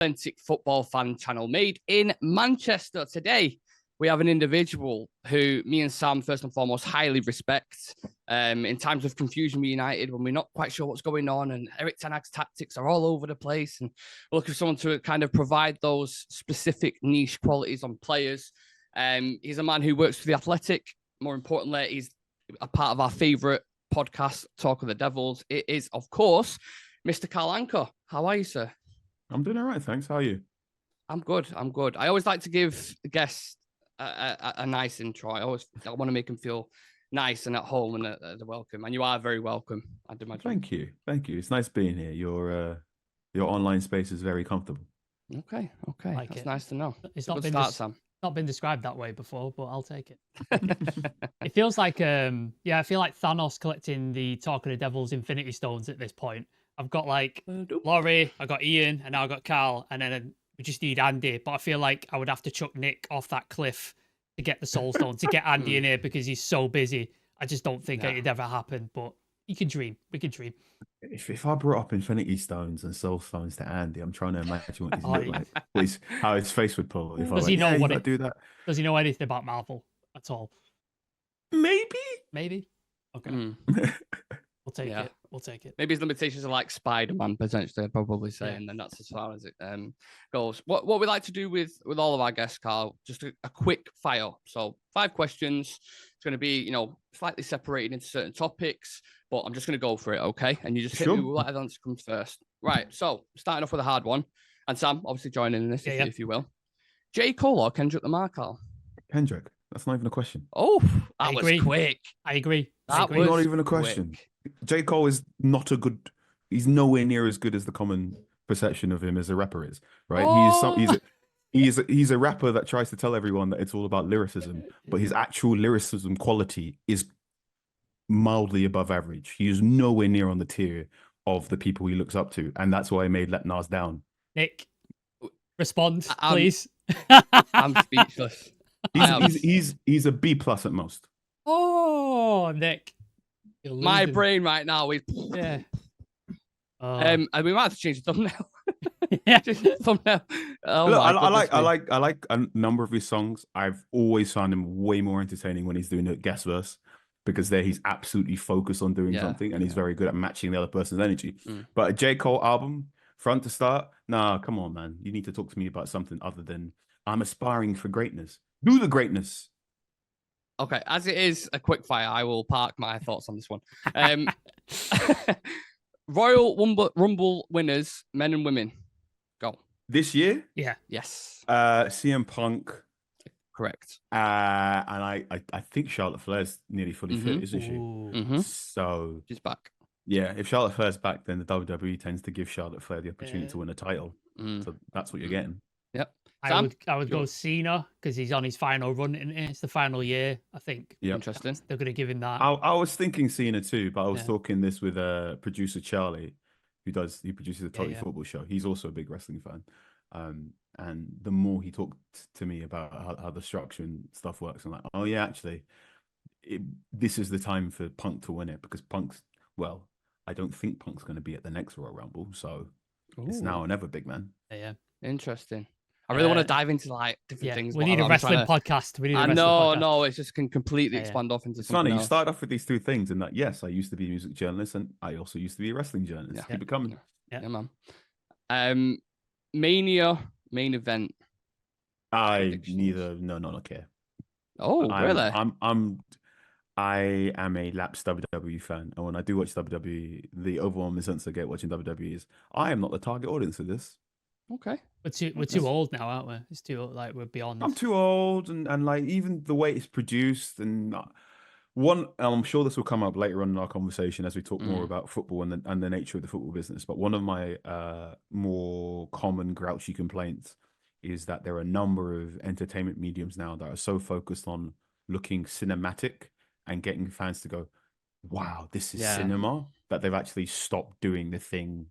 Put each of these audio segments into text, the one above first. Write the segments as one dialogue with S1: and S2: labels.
S1: Authentic Football Fan Channel made in Manchester. Today, we have an individual who me and Sam, first and foremost, highly respect. In times of confusion with United, when we're not quite sure what's going on and Eric Ten Hag's tactics are all over the place, and we're looking for someone to kind of provide those specific niche qualities on players. He's a man who works for The Athletic. More importantly, he's a part of our favourite podcast, Talk of the Devils. It is, of course, Mr. Carl Anka. How are you, sir?
S2: I'm doing all right, thanks. How are you?
S1: I'm good. I always like to give guests a nice intro. I want to make them feel nice and at home and they're welcome. And you are very welcome. I do my job.
S2: Thank you. It's nice being here. Your online space is very comfortable.
S1: Okay. That's nice to know.
S3: It's not been described that way before, but I'll take it. It feels like I feel like Thanos collecting the Talk of the Devil's Infinity Stones at this point. I've got like Laurie, I got Ian, and now I got Carl, and then we just need Andy. But I feel like I would have to chuck Nick off that cliff to get the Soul Stone, to get Andy in here because he's so busy. I just don't think it'd ever happen, but you can dream. We can dream.
S2: If I brought up Infinity Stones and Soul Stones to Andy, I'm trying to imagine what he's look like. How his face would pull.
S3: Does he know what it do that? Does he know anything about Marvel at all? Maybe. Okay. We'll take it.
S1: Maybe his limitations are like Spider-Man, potentially, I'd probably say, and then that's as far as it goes. What we like to do with all of our guests, Carl, just a quick fire. So 5 questions. It's going to be, slightly separated into certain topics, but I'm just going to go for it, okay? And you just hit me with whatever answer comes first. Right, so starting off with a hard one. And Sam, obviously joining in this, if you will. J. Cole or Kendrick Lamar, Carl?
S2: Kendrick. That's not even a question.
S1: Oh, that was quick.
S3: I agree.
S2: That was not even a question. Quick. J. Cole is he's nowhere near as good as the common perception of him as a rapper is, right? Oh. He's a rapper that tries to tell everyone that it's all about lyricism, but his actual lyricism quality is mildly above average. He is nowhere near on the tier of the people he looks up to, and that's why I made Let Nas down.
S3: Nick, respond, please.
S1: I'm speechless.
S2: He's a B+ at most.
S3: Oh, Nick.
S1: My brain right now is and we might have to change the thumbnail. Thumbnail. Oh,
S2: look, I like a number of his songs. I've always found him way more entertaining when he's doing a guest verse, because there he's absolutely focused on doing something, and he's very good at matching the other person's energy. But a J. Cole album, front to start, nah, come on, man. You need to talk to me about something other than I'm aspiring for greatness. Do the greatness.
S1: Okay, as it is a quick fire, I will park my thoughts on this one. Royal Rumble winners, men and women. Go.
S2: This year?
S3: Yeah.
S1: Yes.
S2: CM Punk.
S1: Correct.
S2: And I think Charlotte Flair's nearly fully fit, isn't she?
S1: Mm-hmm.
S2: So
S1: she's back.
S2: Yeah, if Charlotte Flair's back, then the WWE tends to give Charlotte Flair the opportunity to win a title. So that's what you're getting.
S1: Yep.
S3: I would go Cena because he's on his final run, and it's the final year, I think.
S2: Yeah,
S1: interesting.
S3: They're going to give him that.
S2: I was thinking Cena too, but I was talking this with producer Charlie, who produces the Totally Football Show. He's also a big wrestling fan, and the more he talked to me about how the structure and stuff works, I'm like, oh yeah, actually, this is the time for Punk to win it, because I don't think Punk's going to be at the next Royal Rumble, so it's now or never, big man.
S3: Yeah,
S1: interesting. I really want to dive into different things.
S3: We need a wrestling podcast.
S1: No, it just can completely expand off into something
S2: funny.
S1: else.
S2: You start off with these 2 things, and that yes, I used to be a music journalist, and I also used to be a wrestling journalist. Keep it coming.
S1: Yeah, man. Mania main event.
S2: I not care.
S1: Oh, really?
S2: I am a lapsed WWE fan, and when I do watch WWE, the overwhelming sense I get watching WWE is I am not the target audience for this.
S1: Okay.
S3: We're too old now, aren't we? It's too old, we're beyond.
S2: I'm too old, and like even the way it's produced, and I'm sure this will come up later on in our conversation as we talk more about football and the nature of the football business. But one of my more common grouchy complaints is that there are a number of entertainment mediums now that are so focused on looking cinematic and getting fans to go, wow, this is cinema, that they've actually stopped doing the thing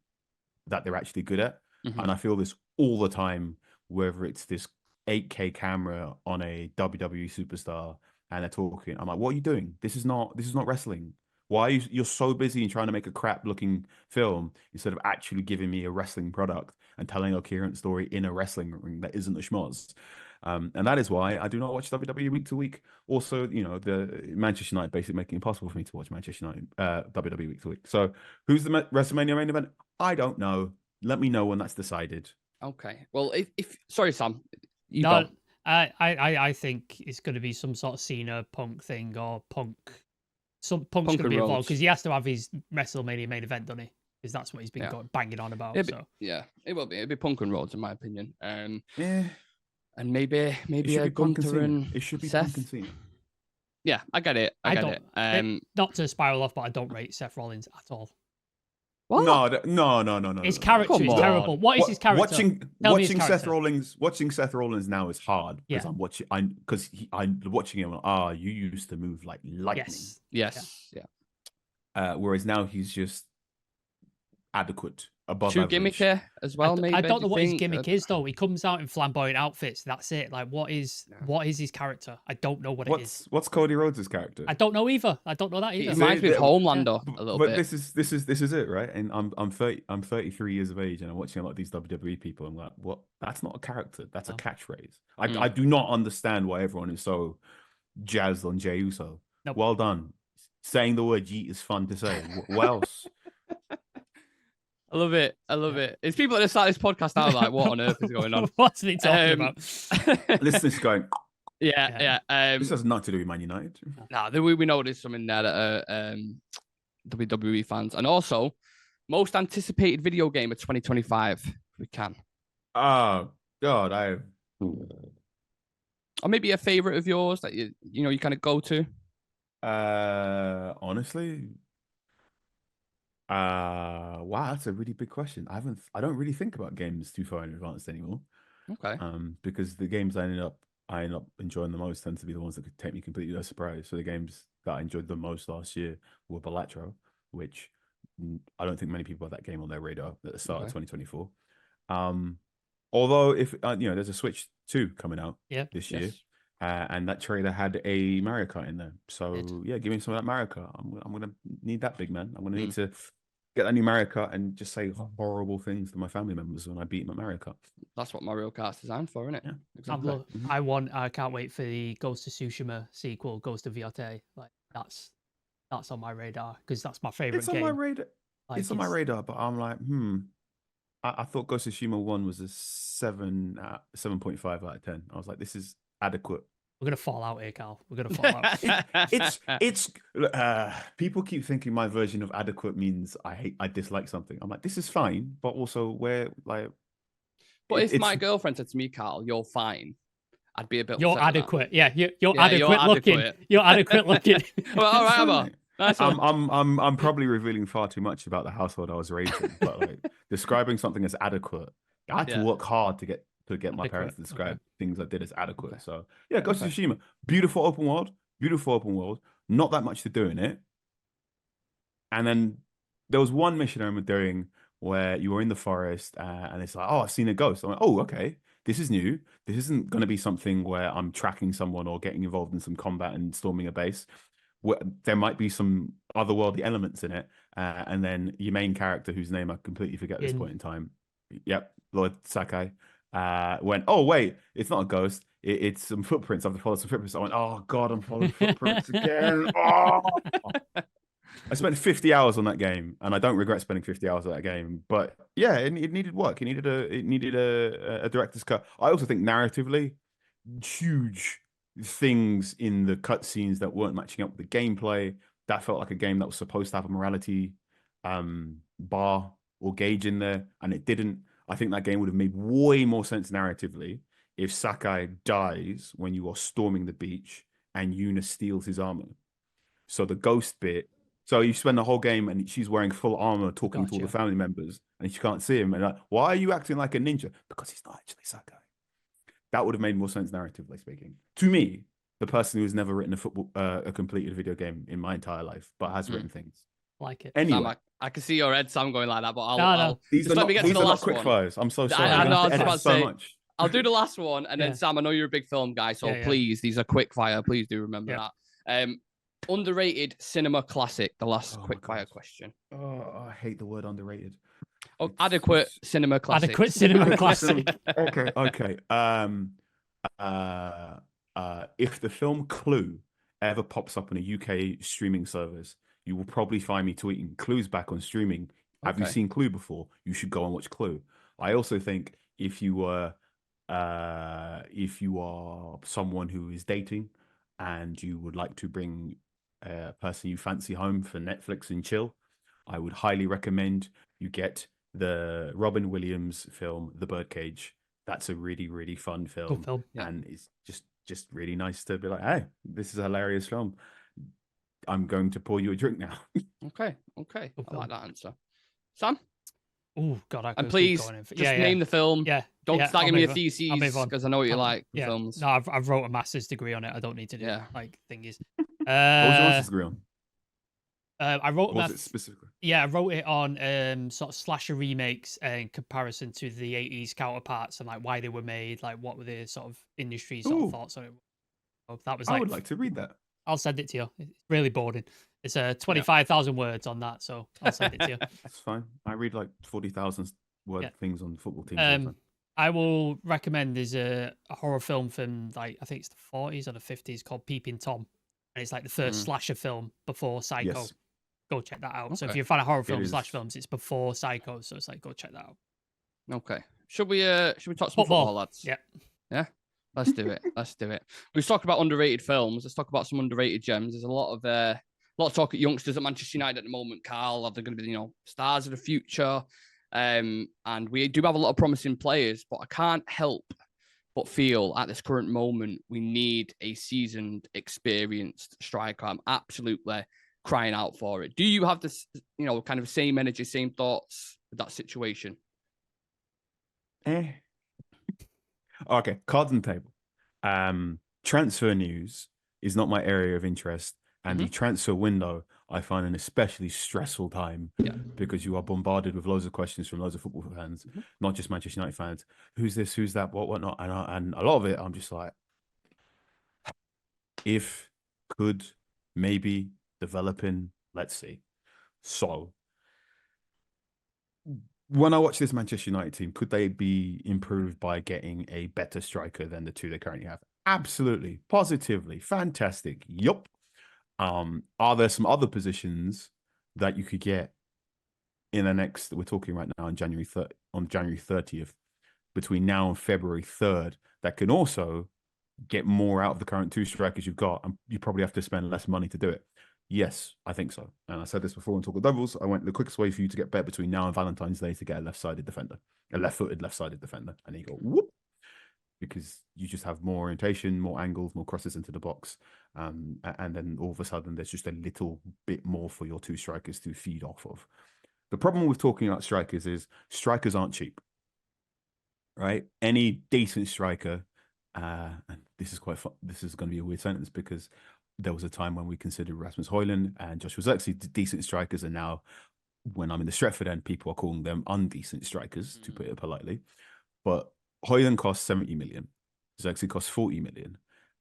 S2: that they're actually good at. And I feel this all the time, whether it's this 8K camera on a WWE superstar and they're talking, I'm like, what are you doing? This is not wrestling. Why are you're so busy in trying to make a crap looking film instead of actually giving me a wrestling product and telling a coherent story in a wrestling ring that isn't a schmoz? And that is why I do not watch WWE week to week. Also, the Manchester United basically making it impossible for me to watch Manchester United WWE week to week. So who's the WrestleMania main event? I don't know. Let me know when that's decided.
S1: Okay. Well, if sorry, Sam.
S3: No, I think it's going to be some sort of Cena Punk thing or Punk. Some Punk's going to be involved because he has to have his WrestleMania main event, doesn't he? Because that's what he's been banging on about.
S1: Yeah, it will be. It'll be Punk and Rhodes, in my opinion.
S2: Yeah.
S1: And maybe a Gunter and
S2: it should be
S1: Seth.
S2: Punk and Cena.
S1: Yeah, I get it. I get it.
S3: Not to spiral off, but I don't rate Seth Rollins at all.
S1: What?
S2: No.
S3: His character is terrible. What is his character?
S2: Watching Seth Rollins now is hard because I'm watching him. You used to move like lightning.
S1: Yes.
S2: Whereas now he's just adequate, above
S1: too
S2: average.
S1: gimmicky as well. Maybe
S3: I don't know what his gimmick is though. He comes out in flamboyant outfits. That's it. Like, what is his character? I don't know what it is.
S2: What's Cody Rhodes' character?
S3: I don't know either. I don't know that either.
S1: It reminds me of Homelander a little bit.
S2: But this is it, right? And I'm 33 years of age, and I'm watching a lot of these WWE people. I'm like, what? That's not a character. That's a catchphrase. I do not understand why everyone is so jazzed on Jey Uso.
S3: Nope.
S2: Well done. Saying the word yeet is fun to say. What else?
S1: I love it. It's people that start this podcast now like, what on earth is going on?
S3: What's he talking about?
S2: Listeners going,
S1: yeah.
S2: This has nothing to do with Man United.
S1: We know there's some in there that are WWE fans. And also, most anticipated video game of 2025, if we can.
S2: Oh, God,
S1: Or maybe a favorite of yours that you kind of go to?
S2: Honestly... wow, that's a really big question. I don't really think about games too far in advance anymore.
S1: Okay.
S2: Because the games I end up enjoying the most tend to be the ones that could take me completely by surprise. So the games that I enjoyed the most last year were Balatro, which I don't think many people have that game on their radar at the start of 2024. Although if there's a Switch 2 coming out this year. And that trailer had a Mario Kart in there. So give me some of that Mario Kart. I'm gonna need that, big man. I'm gonna need to get that new Mario Kart and just say horrible things to my family members when I beat them at Mario Kart.
S1: That's what Mario Kart's designed for, isn't it?
S2: Yeah,
S1: exactly.
S3: I can't wait for the Ghost of Tsushima sequel, Ghost of Viote. Like that's on my radar because that's my favorite game.
S2: On my radar. Like, it's on my radar, but I'm like, I thought Ghost of Tsushima 1 was a 7.5 out of 10. I was like, this is adequate.
S3: We're gonna fall out here, Carl. We're gonna fall out.
S2: It's people keep thinking my version of adequate means I dislike something. I'm like, this is fine, but also where like.
S1: But if my girlfriend said to me, Carl, you're fine, I'd be a bit.
S3: You're adequate. Yeah, you're adequate looking. You're adequate looking.
S1: Well, all right, Emma. Nice
S2: I'm probably revealing far too much about the household I was raised in, but like describing something as adequate, I had to work hard to get my parents to describe things I did as adequate. Okay. So Ghost of Tsushima, beautiful open world, not that much to do in it. And then there was one mission I remember doing where you were in the forest and it's like, oh, I've seen a ghost. I'm like, oh, okay, this is new. This isn't going to be something where I'm tracking someone or getting involved in some combat and storming a base. There might be some otherworldly elements in it. And then your main character, whose name I completely forget at this point in time. Yep, Lord Sakai. Went, oh wait, it's not a ghost, it's some footprints. I have to follow some footprints. I went, oh god, I'm following footprints again. I spent 50 hours on that game, and I don't regret spending 50 hours on that game. But yeah, it needed work. It needed a director's cut. I also think narratively, huge things in the cutscenes that weren't matching up with the gameplay. That felt like a game that was supposed to have a morality bar or gauge in there, and it didn't. I think that game would have made way more sense narratively if Sakai dies when you are storming the beach and Yuna steals his armor. So the ghost bit. So you spend the whole game and she's wearing full armor, talking to all the family members, and she can't see him. And like, why are you acting like a ninja? Because he's not actually Sakai. That would have made more sense narratively speaking. To me, the person who's never written a completed video game in my entire life, but has written things.
S3: Like it.
S2: Anyway.
S1: Sam, I can see your head, Sam, going like that, but
S2: These are not quick fires. I'm so sorry.
S1: I know, I was about to say, I'll do the last one, and then Sam, I know you're a big film guy, so please, these are quick fire. Please do remember that. Underrated cinema classic. The last
S2: Oh my
S1: quick fire
S2: God.
S1: question.
S2: Oh, I hate the word underrated.
S1: Oh, adequate cinema classic.
S3: Adequate cinema classic.
S2: Okay. If the film Clue ever pops up on a UK streaming service, you will probably find me tweeting Clue's back on streaming. Have you
S1: Okay.
S2: seen Clue before? You should go and watch Clue. I also think if you are someone who is dating and you would like to bring a person you fancy home for Netflix and chill, I would highly recommend you get the Robin Williams film, The Birdcage. That's a really, really fun film.
S3: Good film.
S1: Yeah.
S2: And it's just really nice to be like, hey, this is a hilarious film. I'm going to pour you a drink now.
S1: Okay.
S3: Good
S1: I
S3: film.
S1: like that answer. Sam?
S3: Oh, God, I could
S1: And
S3: keep
S1: please,
S3: going in for...
S1: just name the film.
S3: Yeah.
S1: Don't start giving me a
S3: I'll
S1: thesis
S3: move on.
S1: because I know what you like with
S3: Yeah.
S1: films.
S3: No, I've wrote a master's degree on it. I don't need to do like thingies.
S2: What was your master's degree on?
S3: I wrote
S2: What was it specifically?
S3: Yeah, I wrote it on sort of slasher remakes in comparison to the 80s counterparts and like why they were made, like what were the sort of industry sort of thoughts on it. So that was
S2: I would like to read that.
S3: I'll send it to you. It's really boring. It's 25,000 words on that, so I'll send it to you.
S2: That's fine. I read like 40,000 word things on football teams.
S3: I will recommend there's a horror film from like I think it's the 40s or the 50s called Peeping Tom, and it's like the first slasher film before Psycho.
S2: Yes.
S3: Go check that out.
S1: Okay.
S3: So if you're a fan of horror films, slash films, it's before Psycho, so it's like go check that out.
S1: Okay. Should we talk some football, lads? Yeah. Let's do it. We've talked about underrated films. Let's talk about some underrated gems. There's a lot of talk at youngsters at Manchester United at the moment, Carl. Are they going to be, stars of the future? And we do have a lot of promising players, but I can't help but feel at this current moment we need a seasoned, experienced striker. I'm absolutely crying out for it. Do you have this, kind of same energy, same thoughts with that situation?
S2: Okay, cards on the table. Transfer news is not my area of interest, and the transfer window I find an especially stressful time because you are bombarded with loads of questions from loads of football fans, not just Manchester United fans. Who's this? Who's that? Whatnot? And a lot of it, I'm just like, if, could, maybe, developing, let's see. So, when I watch this Manchester United team, could they be improved by getting a better striker than the two they currently have? Absolutely, positively, fantastic. Yup. Are there some other positions that you could get in the next? We're talking right now on January 30th, between now and February 3rd, that can also get more out of the current two strikers you've got, and you probably have to spend less money to do it. Yes, I think so. And I said this before in Talk of Devils. I went the quickest way for you to get better between now and Valentine's Day to get a left-sided defender, a left-footed left-sided defender. And then you go, whoop, because you just have more orientation, more angles, more crosses into the box. And then all of a sudden, there's just a little bit more for your two strikers to feed off of. The problem with talking about strikers is strikers aren't cheap, right? Any decent striker, and this is quite fun. This is going to be a weird sentence because there was a time when we considered Rasmus Højlund and Joshua Zirkzee decent strikers, and now when I'm in the Stretford end, people are calling them undecent strikers, to put it politely. But Højlund costs 70 million. Zirkzee costs 40 million.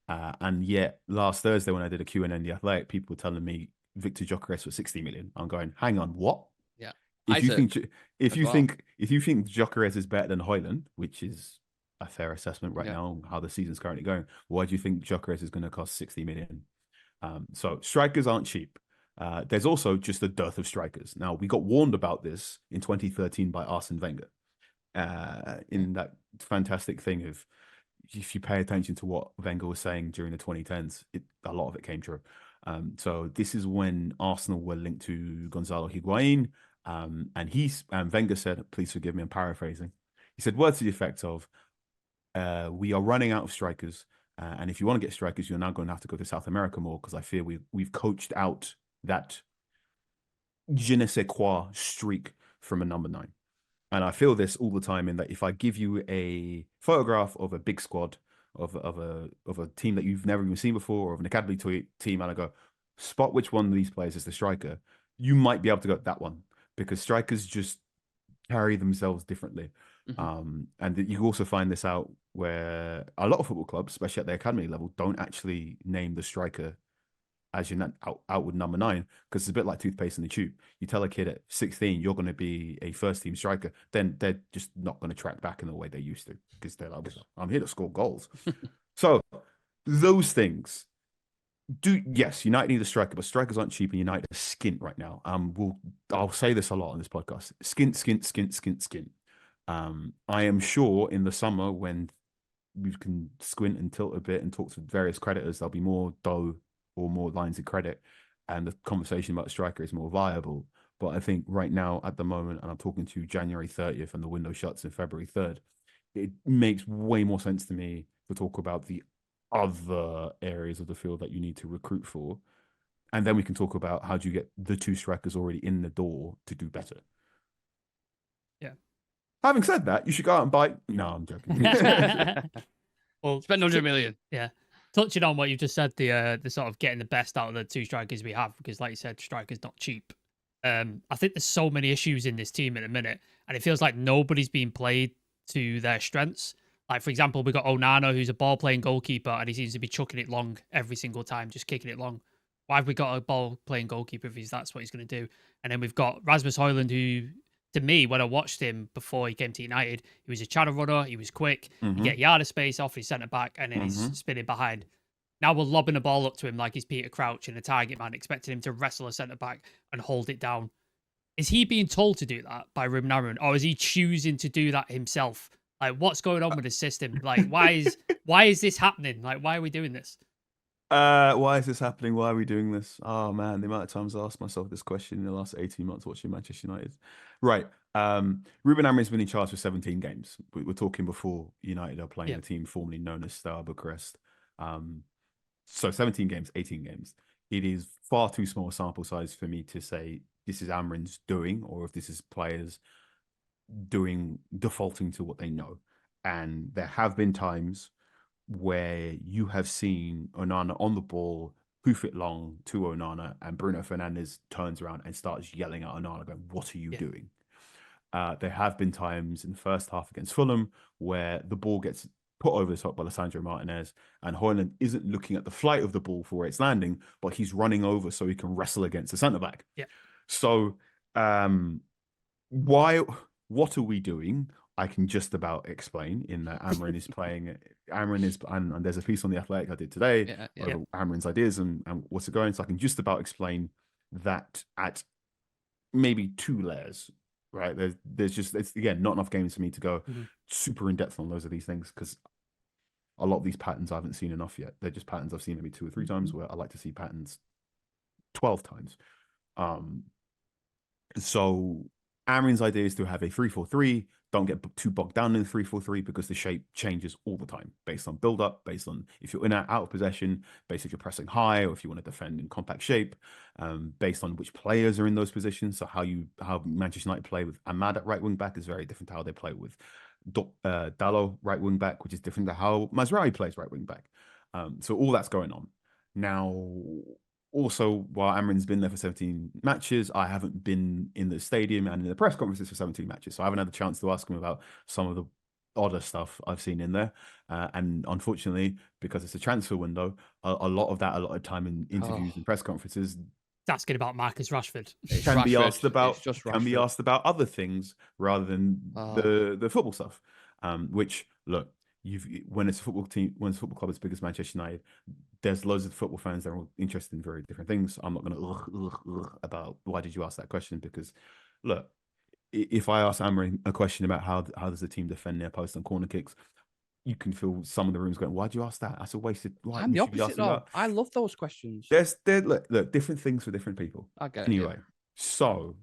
S2: And yet last Thursday when I did a Q&A in The Athletic, people were telling me Victor Gyökeres was 60 million. I'm going, hang on, what?
S1: Yeah.
S2: If you think Gyökeres is better than Højlund, which is a fair assessment right now, how the season's currently going, why do you think Gyökeres is going to cost 60 million? So strikers aren't cheap. There's also just a dearth of strikers. Now, we got warned about this in 2013 by Arsene Wenger in that fantastic thing of, if you pay attention to what Wenger was saying during the 2010s, a lot of it came true. So this is when Arsenal were linked to Gonzalo Higuain, and Wenger said, please forgive me, I'm paraphrasing. He said words to the effect of, we are running out of strikers. And if you want to get strikers, you're now going to have to go to South America more, because I fear we've coached out that je ne sais quoi streak from a number 9. And I feel this all the time in that if I give you a photograph of a big squad of a team that you've never even seen before, or of an academy team, and I go, spot which one of these players is the striker, you might be able to go that one, because strikers just carry themselves differently. And you also find this out where a lot of football clubs, especially at the academy level, don't actually name the striker as your outward number 9, because it's a bit like toothpaste in the tube. You tell a kid at 16 you're going to be a first team striker, then they're just not going to track back in the way they used to, because they're like, I'm here to score goals. So those things yes, United need a striker, but strikers aren't cheap, and United are skint right now. I'll say this a lot on this podcast: skint. I am sure in the summer, when we can squint and tilt a bit and talk to various creditors, there'll be more dough or more lines of credit, and the conversation about striker is more viable. But I think right now, at the moment, and I'm talking to January 30th, and the window shuts in February 3rd, it makes way more sense to me to talk about the other areas of the field that you need to recruit for. And then we can talk about how do you get the 2 strikers already in the door to do better.
S3: Yeah.
S2: Having said that, you should go out and buy. No, I'm joking.
S3: Well,
S1: spend 100 million.
S3: Yeah. Touching on what you just said, the sort of getting the best out of the 2 strikers we have, because like you said, strikers not cheap. I think there's so many issues in this team at the minute, and it feels like nobody's being played to their strengths. Like, for example, we got Onana, who's a ball-playing goalkeeper, and he seems to be chucking it long every single time, just kicking it long. Why have we got a ball-playing goalkeeper if that's what he's going to do? And then we've got Rasmus Højlund, who, to me, when I watched him before he came to United, he was a channel runner, he was quick, he get yard of space off his centre-back, and then he's spinning behind. Now we're lobbing a ball up to him like he's Peter Crouch in a target man, expecting him to wrestle a centre-back and hold it down. Is he being told to do that by Ruben Amorim, or is he choosing to do that himself? Like, what's going on with the system? Like, why is this happening? Like, why are we doing this?
S2: Why is this happening? Why are we doing this? Oh man, the amount of times I asked myself this question in the last 18 months watching Manchester United. Right. Ruben Amorim's been in charge for 17 games. We're talking before United are playing a team formerly known as Steaua Bucharest. So 17 games, 18 games. It is far too small a sample size for me to say this is Amorim's doing, or if this is players defaulting to what they know. And there have been times where you have seen Onana on the ball, hoof it long to Onana, and Bruno Fernandes turns around and starts yelling at Onana, going, "What are you doing?" There have been times in the first half against Fulham where the ball gets put over the top by Alessandro Martinez, and Højlund isn't looking at the flight of the ball for where it's landing, but he's running over so he can wrestle against the centre back.
S3: Yeah.
S2: So, what are we doing? I can just about explain in that Amorim is playing. And there's a piece on The Athletic I did today over Amorim's ideas and what's it going. So I can just about explain that at maybe 2 layers, right? There's just, it's again, not enough games for me to go super in depth on loads of these things, because a lot of these patterns I haven't seen enough yet. They're just patterns I've seen maybe 2 or 3 times, where I like to see patterns 12 times. So Amorim's idea is to have a 3-4-3. Don't get too bogged down in the 3-4-3, because the shape changes all the time based on build-up, based on if you're in or out of possession, based if you're pressing high, or if you want to defend in compact shape, based on which players are in those positions. So how Manchester United play with Ahmad at right wing back is very different to how they play with Dalot right wing back, which is different to how Mazraoui plays right wing back. So all that's going on now. Also, while Amorim's been there for 17 matches, I haven't been in the stadium and in the press conferences for 17 matches. So I haven't had the chance to ask him about some of the odder stuff I've seen in there. And unfortunately, because it's a transfer window, a lot of time in interviews and press conferences,
S3: asking about Marcus Rashford.
S2: Can be asked about other things rather than the football stuff. Which, look, when it's a football club as big as Manchester United, there's loads of football fans that are all interested in very different things. I'm not going to about why did you ask that question, because look, if I ask Amorim a question about how does the team defend their post and corner kicks, you can feel some of the rooms going, "Why'd you ask that? That's a wasted."
S1: I'm the opposite though. I love those questions.
S2: Look, different things for different people.
S1: I get it.
S2: Anyway, so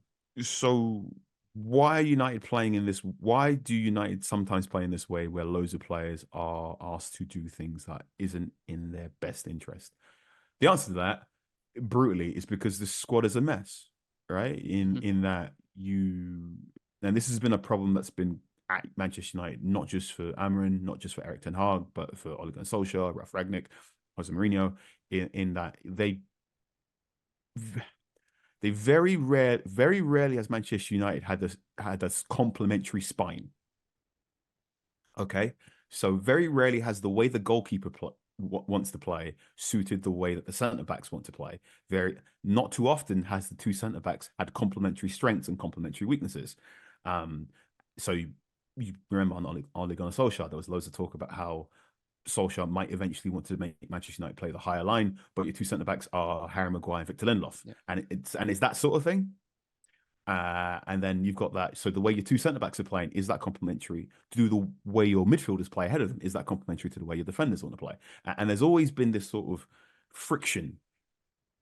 S2: why are United playing in this? Why do United sometimes play in this way, where loads of players are asked to do things that isn't in their best interest? The answer to that, brutally, is because the squad is a mess, right? In that and this has been a problem that's been at Manchester United, not just for Amorim, not just for Erik ten Hag, but for Ole Gunnar Solskjaer, Ralf Rangnick, Jose Mourinho, in that they very rarely has Manchester United had this complementary spine. Okay, so very rarely has the way the goalkeeper wants to play suited the way that the centre backs want to play. Very not too often has the two centre backs had complementary strengths and complementary weaknesses. So you remember on Ole Gunnar Solskjaer, there was loads of talk about how Solskjaer might eventually want to make Manchester United play the higher line, but your two centre backs are Harry Maguire and Victor Lindelof, and it's that sort of thing. And then you've got that. So the way your two centre backs are playing, is that complementary to the way your midfielders play ahead of them? Is that complementary to the way your defenders want to play? And there's always been this sort of friction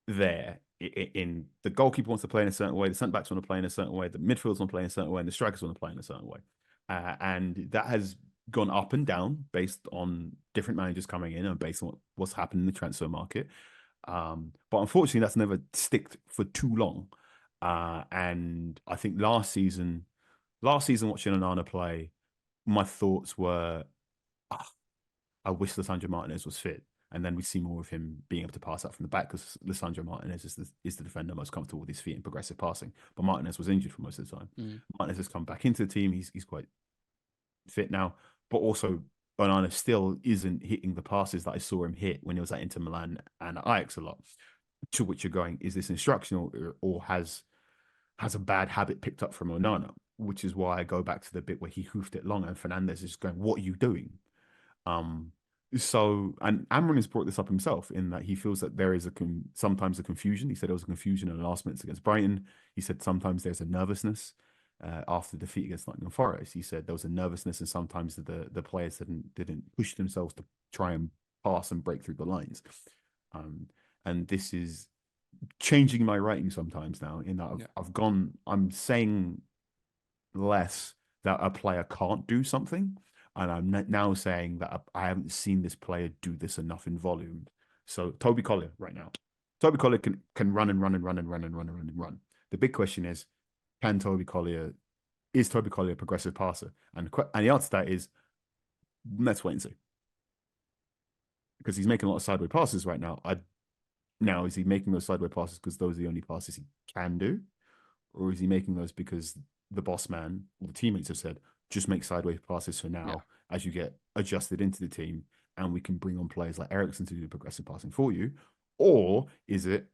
S2: there. In the goalkeeper wants to play in a certain way, the centre backs want to play in a certain way, the midfielders want to play in a certain way, and the strikers want to play in a certain way. And that has gone up and down based on different managers coming in and based on what's happened in the transfer market. But unfortunately, that's never sticked for too long. And I think last season watching Onana play, my thoughts were, I wish Lisandro Martinez was fit. And then we see more of him being able to pass out from the back, because Lisandro Martinez is the defender most comfortable with his feet in progressive passing. But Martinez was injured for most of the time. Martinez has come back into the team. He's quite fit now. But also, Onana still isn't hitting the passes that I saw him hit when he was at Inter Milan and Ajax a lot. To which you're going, is this instructional, or has a bad habit picked up from Onana? Which is why I go back to the bit where he hoofed it long and Fernandes is going, what are you doing? So, and Amrin has brought this up himself in that he feels that there is sometimes a confusion. He said there was a confusion in the last minutes against Brighton. He said sometimes there's a nervousness after defeat against Nottingham Forest. He said there was a nervousness, and sometimes the players didn't push themselves to try and pass and break through the lines. And this is changing my writing sometimes now, in that I'm saying less that a player can't do something, and I'm now saying that I haven't seen this player do this enough in volume. So Toby Collier right now, Toby Collier can run and run and run and run and run and run and run. The big question is Toby Collier a progressive passer? And the answer to that is, let's wait and see, because he's making a lot of sideways passes right now. Now, is he making those sideways passes because those are the only passes he can do? Or is he making those because the boss man or the teammates have said, just make sideways passes for now as you get adjusted into the team, and we can bring on players like Eriksen to do the progressive passing for you? Or is it,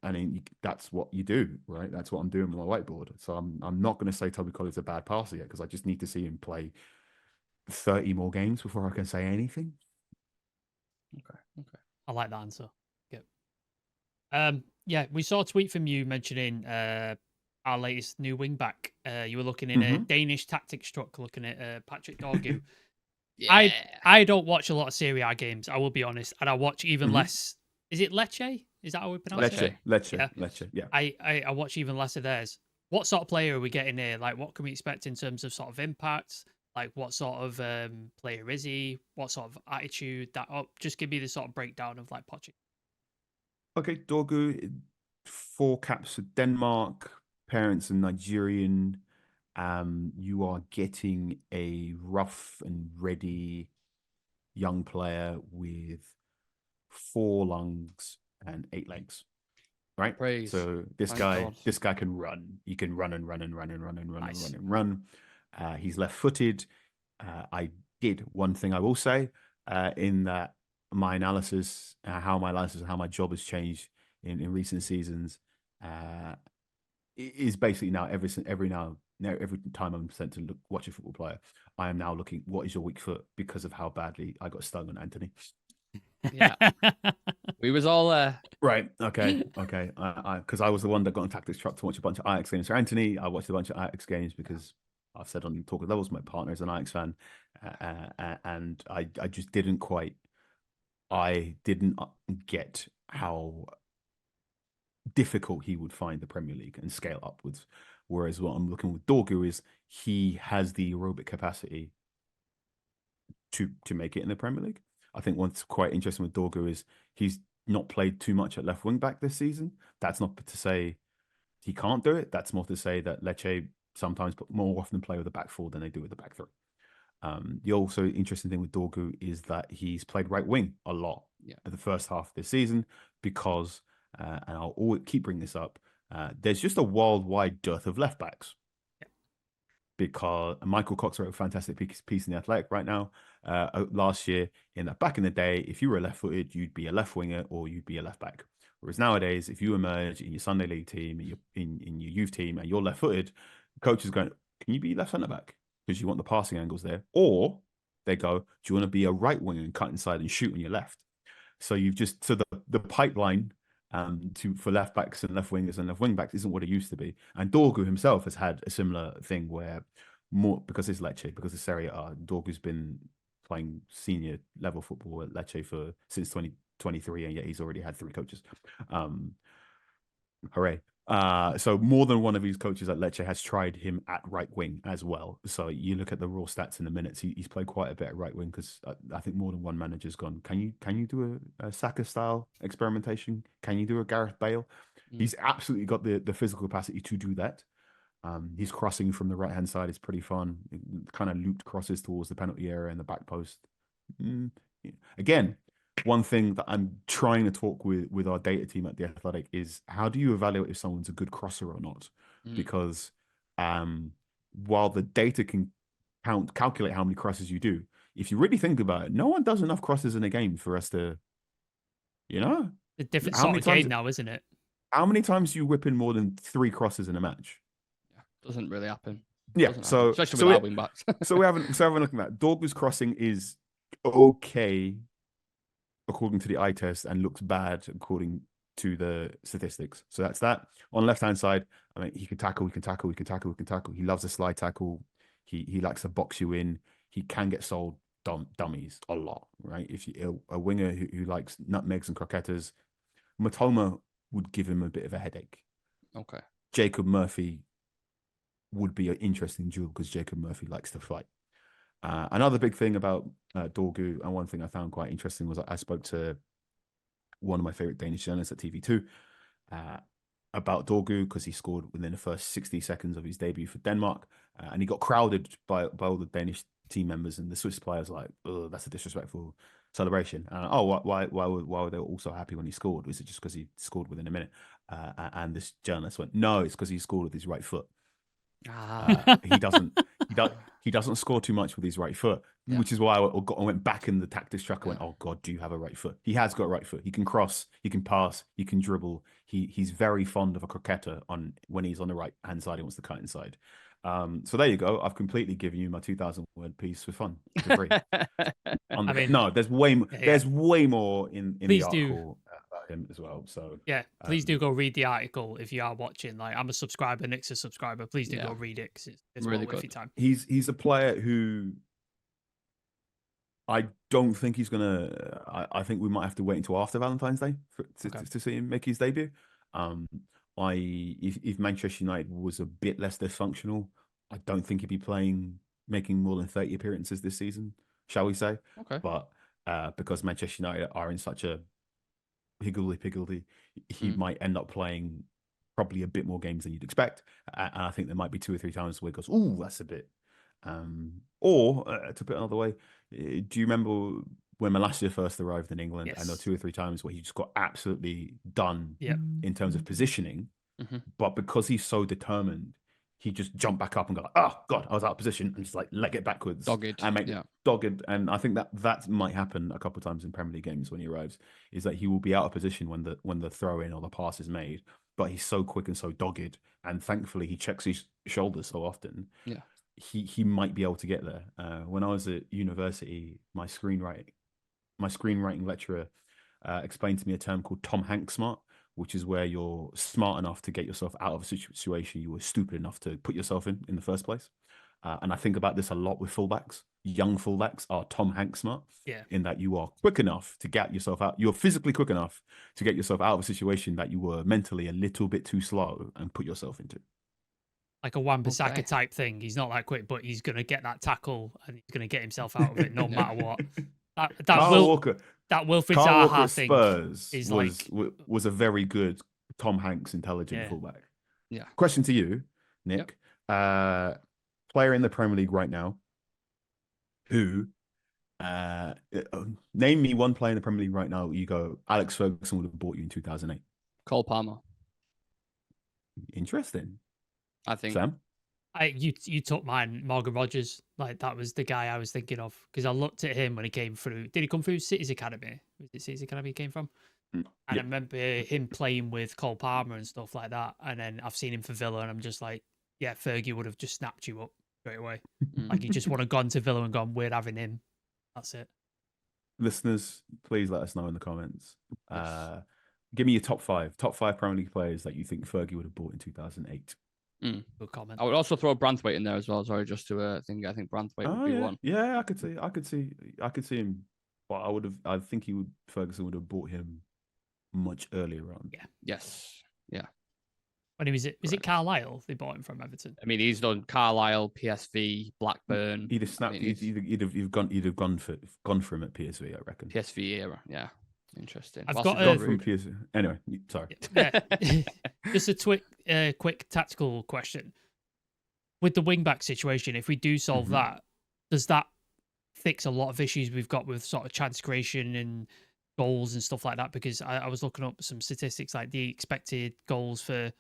S2: that's what you do, right? That's what I'm doing with my whiteboard. So I'm not going to say Toby Collier's a bad passer yet, because I just need to see him play 30 more games before I can say anything.
S1: Okay.
S3: I like that answer. Yeah, we saw a tweet from you mentioning our latest new wing back. You were looking in a Danish tactic struck, looking at Patrick Dorgu. I don't watch a lot of Serie A games, I will be honest, and I watch even less. Is it Lecce? Is that how we pronounce it?
S2: Lecce. Yeah.
S3: I watch even less of theirs. What sort of player are we getting here? Like, what can we expect in terms of sort of impact? Like, what sort of player is he? What sort of attitude? Just give me the sort of breakdown of like Pochettino.
S2: Okay, Dorgu, 4 caps for Denmark, parents are Nigerian. You are getting a rough and ready young player with 4 lungs and 8 legs, right?
S1: Praise.
S2: So this guy can run. He can run and run and run and run and run and run and run. He's left-footed. I did one thing I will say in that my analysis, how my job has changed in recent seasons, is basically now every time I'm sent to watch a football player, I am now looking, what is your weak foot, because of how badly I got stung on Anthony.
S1: Yeah, we was all
S2: right. Okay. Because I was the one that got on tactics truck to watch a bunch of Ajax games for Anthony. I watched a bunch of Ajax games because I've said on Talk of Levels, my partner is an Ajax fan, and I just didn't quite. I didn't get how difficult he would find the Premier League and scale upwards. Whereas what I'm looking with Dorgu is he has the aerobic capacity to make it in the Premier League. I think what's quite interesting with Dorgu is he's not played too much at left wing back this season. That's not to say he can't do it. That's more to say that Lecce sometimes more often play with the back 4 than they do with the back 3. The also interesting thing with Dorgu is that he's played right wing a lot at the first half of this season because, and I'll always keep bringing this up, there's just a worldwide dearth of left backs. Because Michael Cox wrote a fantastic piece in The Athletic right now last year. In that back in the day, if you were left-footed, you'd be a left winger or you'd be a left back. Whereas nowadays, if you emerge in your Sunday league team, in your youth team, and you're left-footed, coach is going, "Can you be left centre back because you want the passing angles there?" Or they go, "Do you want to be a right winger and cut inside and shoot on your left?" So the pipeline for left backs and left wingers and left wing backs isn't what it used to be. And Dorgu himself has had a similar thing where more because it's Lecce, because it's Serie A, Dorgu's been playing senior level football at Lecce since 2023, and yet he's already had 3 coaches. Hooray. So more than one of these coaches at Lecce has tried him at right wing as well. So you look at the raw stats in the minutes, he's played quite a bit at right wing, because I think more than one manager's gone, can you do a Saka style experimentation? Can you do a Gareth Bale? He's absolutely got the physical capacity to do that. His crossing from the right hand side is pretty fun. Kind of looped crosses towards the penalty area and the back post. Again, one thing that I'm trying to talk with our data team at The Athletic is, how do you evaluate if someone's a good crosser or not? Because while the data can calculate how many crosses you do, if you really think about it, no one does enough crosses in a game for us to,
S3: a different sort of game now, isn't it?
S2: How many times do you whip in more than 3 crosses in a match?
S1: Doesn't really happen.
S2: Yeah,
S1: especially with our wing backs.
S2: so we haven't looking at that. Dorgu's crossing is okay according to the eye test and looks bad according to the statistics. So that's that. On left hand side, I mean, he can tackle. He loves a slide tackle. He likes to box you in. He can get sold dummies a lot, right? If you a winger who likes nutmegs and croquetas, Matoma would give him a bit of a headache.
S1: Okay.
S2: Jacob Murphy would be an interesting duel because Jacob Murphy likes to fight. Another big thing about Dorgu, and one thing I found quite interesting, was I spoke to one of my favorite Danish journalists at TV2 about Dorgu, because he scored within the first 60 seconds of his debut for Denmark, and he got crowded by all the Danish team members, and the Swiss players like, "Oh, that's a disrespectful celebration." Why were they all so happy when he scored? Was it just because he scored within a minute? And this journalist went, "No, it's because he scored with his right foot." He doesn't score too much with his right foot, which is why I went back in the tactics track and went, "Oh God, do you have a right foot?" He has got a right foot. He can cross, he can pass, he can dribble. He's very fond of a croqueta when he's on the right hand side. He wants to cut inside. So there you go. I've completely given you my 2,000 word piece for fun. For free. No, there's way more. There's way more in the article about him as well. So
S3: please do go read the article if you are watching. Like, I'm a subscriber, Nick's a subscriber. Please do go read it, because it's really worth your time.
S2: He's a player who I don't think he's gonna. I think we might have to wait until after Valentine's Day to see him make his debut. If Manchester United was a bit less dysfunctional, I don't think he'd be making more than 30 appearances this season, shall we say?
S1: Okay.
S2: But because Manchester United are in such a higgledy-piggledy, he might end up playing probably a bit more games than you'd expect. And I think there might be 2 or 3 times where he goes, "Ooh, that's a bit." Or to put it another way, do you remember when Malacia first arrived in England? And there were 2 or 3 times where he just got absolutely done in terms of positioning. But because he's so determined, he just jumped back up and go, "Oh God, I was out of position," and just like leg it backwards,
S1: dogged.
S2: And I think that might happen a couple of times in Premier League games when he arrives. Is that he will be out of position when the throw in or the pass is made, but he's so quick and so dogged, and thankfully he checks his shoulders so often. He might be able to get there. When I was at university, my screenwriting lecturer explained to me a term called Tom Hanks smart, which is where you're smart enough to get yourself out of a situation you were stupid enough to put yourself in the first place. And I think about this a lot with fullbacks. Young fullbacks are Tom Hanks smart, in that you are quick enough to get yourself out. You're physically quick enough to get yourself out of a situation that you were mentally a little bit too slow and put yourself into.
S3: Like a Wan-Bissaka type thing. He's not that quick, but he's going to get that tackle and he's going to get himself out of it no matter what. That Wilfried Zaha thing
S2: was a very good Tom Hanks intelligent fullback.
S1: Yeah.
S2: Question to you, Nick. Player in the Premier League right now who name me one player in the Premier League right now you go, Alex Ferguson would have bought you in 2008.
S1: Cole Palmer.
S2: Interesting.
S1: I think
S2: Sam?
S3: You took mine, Morgan Rogers. Like that was the guy I was thinking of because I looked at him when he came through. Did he come through City's Academy? Was it City's Academy he came from? And I remember him playing with Cole Palmer and stuff like that. And then I've seen him for Villa, and I'm just like, yeah, Fergie would have just snapped you up straight away. Like you just would have gone to Villa and gone, we're having him. That's it.
S2: Listeners, please let us know in the comments.
S1: Yes.
S2: Give me your top five Premier League players that you think Fergie would have bought in 2008.
S3: Good comment.
S1: I would also throw Branthwaite in there as well. Sorry, just to I think Branthwaite would be one.
S2: Yeah, I could see him. But I think Ferguson would have bought him much earlier on.
S3: Yeah.
S1: Yes. Yeah.
S3: When he was it Carlisle they bought him from Everton?
S1: I mean, he's done Carlisle, PSV, Blackburn.
S2: He'd have snapped. He'd have gone for him at PSV, I reckon.
S1: PSV era, yeah. Interesting.
S3: I've got a
S2: from PSV. Anyway, sorry.
S3: Yeah. Just a quick tactical question. With the wing-back situation, if we do solve that, does that fix a lot of issues we've got with sort of chance creation and goals and stuff like that? Because I was looking up some statistics, like the expected goals for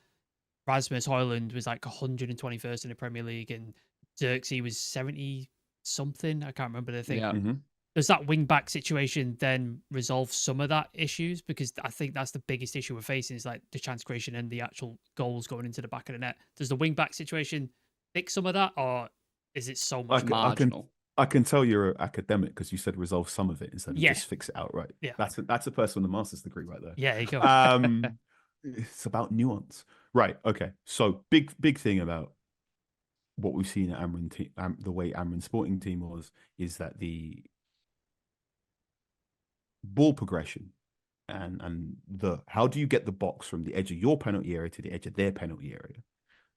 S3: Rasmus Højlund was like 121st in the Premier League, and Xerxes was 70-something. I can't remember the thing.
S1: Yeah.
S3: Does that wing-back situation then resolve some of that issues? Because I think that's the biggest issue we're facing is like the chance creation and the actual goals going into the back of the net. Does the wing-back situation fix some of that, or is it so much marginal?
S2: I can tell you're an academic because you said resolve some of it instead of just fix it outright.
S3: Yeah.
S2: That's a person with a master's degree right there.
S3: Yeah, there you go.
S2: It's about nuance. Right. Okay. So big thing about what we've seen at Amrin, the way Amrin Sporting team is that the ball progression and the how do you get the box from the edge of your penalty area to the edge of their penalty area?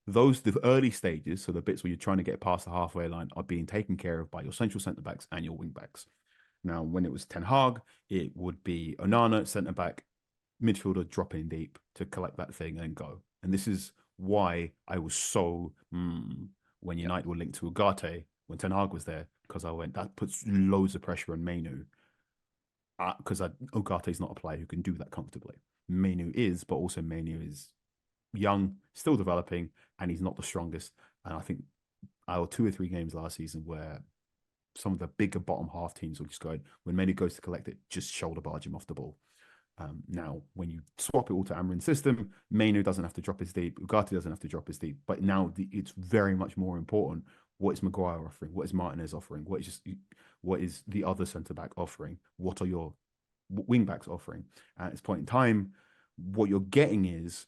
S2: The early stages, so the bits where you're trying to get past the halfway line, are being taken care of by your central centre backs and your wing backs. Now, when it was Ten Hag, it would be Onana, centre back, midfielder dropping deep to collect that thing and go. And this is why I was so when United were linked to Ugarte when Ten Hag was there, because I went, that puts loads of pressure on Mainu. Because Ugarte is not a player who can do that comfortably. Mainu is, but also Mainu is young, still developing, and he's not the strongest. And I think our 2 or 3 games last season where some of the bigger bottom half teams will just go, when Mainu goes to collect it, just shoulder barge him off the ball. Now, when you swap it all to Amrin's system, Mainu doesn't have to drop his deep, Ugarte doesn't have to drop his deep, but now it's very much more important. What is Maguire offering? What is Martinez offering? What is the other centre-back offering? What are your wing-backs offering? At this point in time, what you're getting is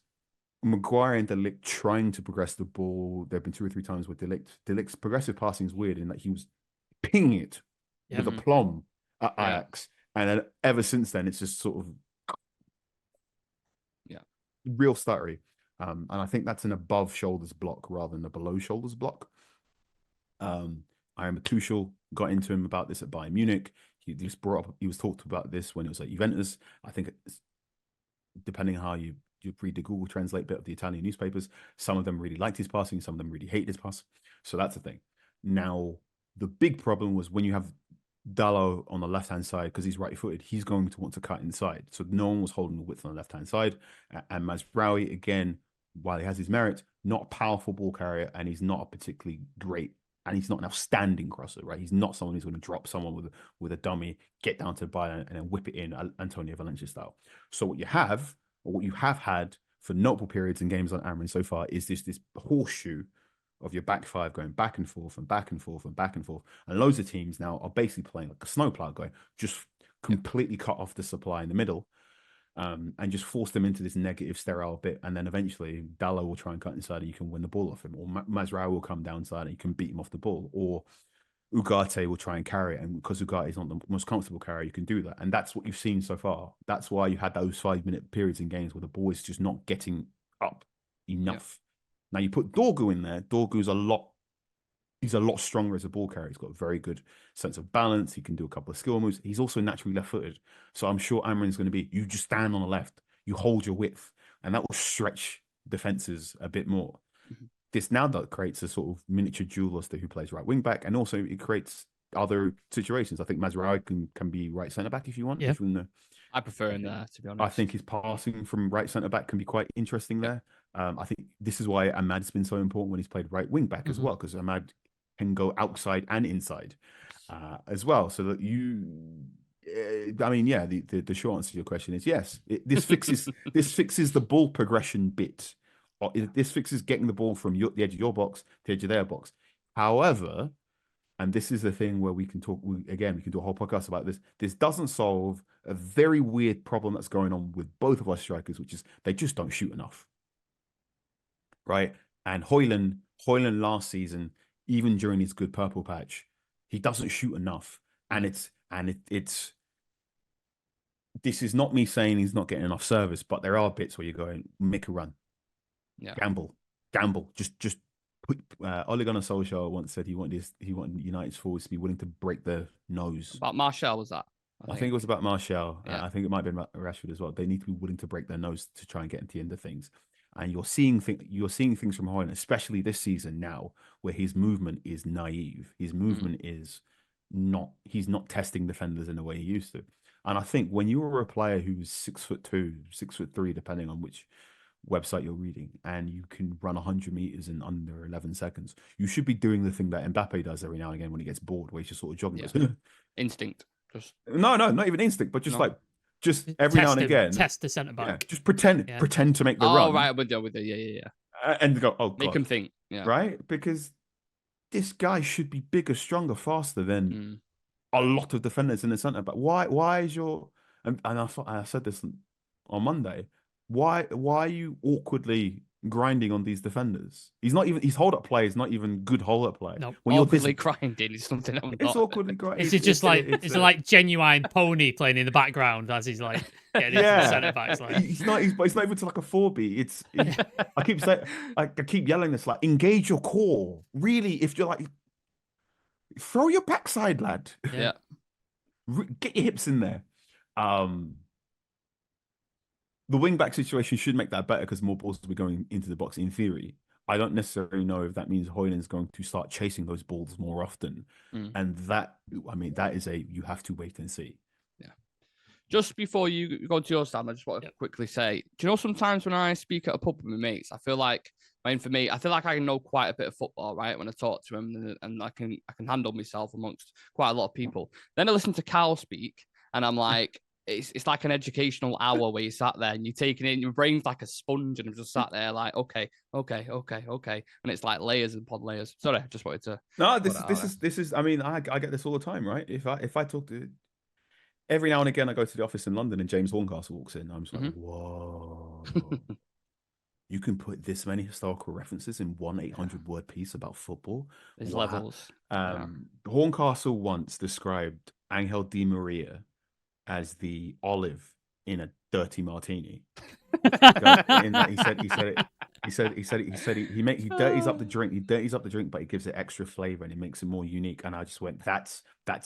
S2: Maguire and De Ligt trying to progress the ball. There have been 2 or 3 times where De Ligt's progressive passing is weird in that he was pinging it with aplomb at Ajax. And then ever since then, it's just sort of real stuttery. And I think that's an above shoulders block rather than a below shoulders block. I remember Tuchel got into him about this at Bayern Munich. He was talked about this when it was at Juventus. I think it's, depending on how you read the Google Translate bit of the Italian newspapers, some of them really liked his passing, some of them really hated his pass. So that's the thing. Now, the big problem was when you have Dalot on the left-hand side, because he's right-footed, he's going to want to cut inside. So no one was holding the width on the left-hand side. And Mazraoui, again, while he has his merits, not a powerful ball carrier, and he's not a particularly great, and he's not an outstanding crosser, right? He's not someone who's going to drop someone with a dummy, get down to the bar and then whip it in, Antonio Valencia style. So what you have had for notable periods in games on Amrin so far is this horseshoe of your back five going back and forth and back and forth and back and forth. And loads of teams now are basically playing like a snowplow going, just completely cut off the supply in the middle and just force them into this negative sterile bit. And then eventually Dalot will try and cut inside and you can win the ball off him. Or Mazraoui will come downside and you can beat him off the ball. Or Ugarte will try and carry it. And because Ugarte is not the most comfortable carrier, you can do that. And that's what you've seen so far. That's why you had those 5-minute periods in games where the ball is just not getting up enough. Now you put Dorgu in there. Dorgu's he's a lot stronger as a ball carrier. He's got a very good sense of balance. He can do a couple of skill moves. He's also naturally left-footed. So I'm sure Amrin's going to be, you just stand on the left, you hold your width, and that will stretch defenses a bit more. This now that creates a sort of miniature duelist who plays right wing back, and also it creates other situations. I think Mazraoui can be right centre back if you want.
S3: Yeah.
S2: If you want
S1: I prefer him there, to be honest.
S2: I think his passing from right centre back can be quite interesting there. I think this is why Ahmad's been so important when he's played right wing back as well, because Ahmad can go outside and inside as well. So that I mean, yeah, the short answer to your question is yes. This fixes the ball progression bit. This fixes getting the ball from the edge of your box to the edge of their box. However, and this is the thing where we can talk again. We can do a whole podcast about this. This doesn't solve a very weird problem that's going on with both of our strikers, which is they just don't shoot enough, right? And Højlund last season, even during his good purple patch, he doesn't shoot enough, and it's this is not me saying he's not getting enough service, but there are bits where you're going, make a run, gamble, just. Ole Gunnar Solskjaer once said he wanted United's forwards to be willing to break their nose.
S1: About Martial, was that?
S2: I think it was about Martial.
S1: Yeah.
S2: I think it might have been about Rashford as well. They need to be willing to break their nose to try and get into the end of things. And you're seeing things from Højlund, especially this season now, where his movement is naive. His movement is not. He's not testing defenders in the way he used to. And I think when you were a player who's 6'2", 6'3", depending on which website you're reading, and you can run 100 meters in under 11 seconds, you should be doing the thing that Mbappe does every now and again when he gets bored, where he's just sort of jogging.
S1: Instinct.
S2: No, not even instinct, but just every now and again
S3: test the centre back.
S2: Yeah, just pretend to make the run.
S1: Oh right, with the yeah.
S2: And go, oh god,
S1: make him think,
S2: right? Because this guy should be bigger, stronger, faster than a lot of defenders in the centre back. Why is your and I said this on Monday. Why are you awkwardly grinding on these defenders? His hold up play is not even good hold up play.
S1: No, when awkwardly grinding is something I'm not.
S2: It's awkwardly grinding.
S3: It's like genuine pony playing in the background as he's like getting into the centre backs. Like.
S2: It's not even to like a 4B. I keep saying, I keep yelling this, like, engage your core. Really, if you're like, throw your backside, lad.
S1: Yeah.
S2: Get your hips in there. The wing back situation should make that better because more balls will be going into the box in theory. I don't necessarily know if that means Højlund's going to start chasing those balls more often. And that is you have to wait and see.
S1: Yeah. Just before you go to your stand, I just want to quickly say, do you know, sometimes when I speak at a pub with my mates, I feel like I know quite a bit of football, right? When I talk to them and I can handle myself amongst quite a lot of people. Then I listen to Carl speak and I'm like, it's like an educational hour where you sat there and you're taking it in, your brain's like a sponge, and I'm just sat there like, okay. And it's like layers upon layers. Sorry, I just wanted to.
S2: No, this is, I mean, I get this all the time, right? If I talk to, every now and again, I go to the office in London and James Horncastle walks in. I'm just like, whoa. You can put this many historical references in one 800-word piece about football.
S1: There's levels.
S2: Horncastle once described Angel Di Maria as the olive in a dirty martini. He dirties up the drink, but he gives it extra flavor and it makes it more unique. And I just went, that's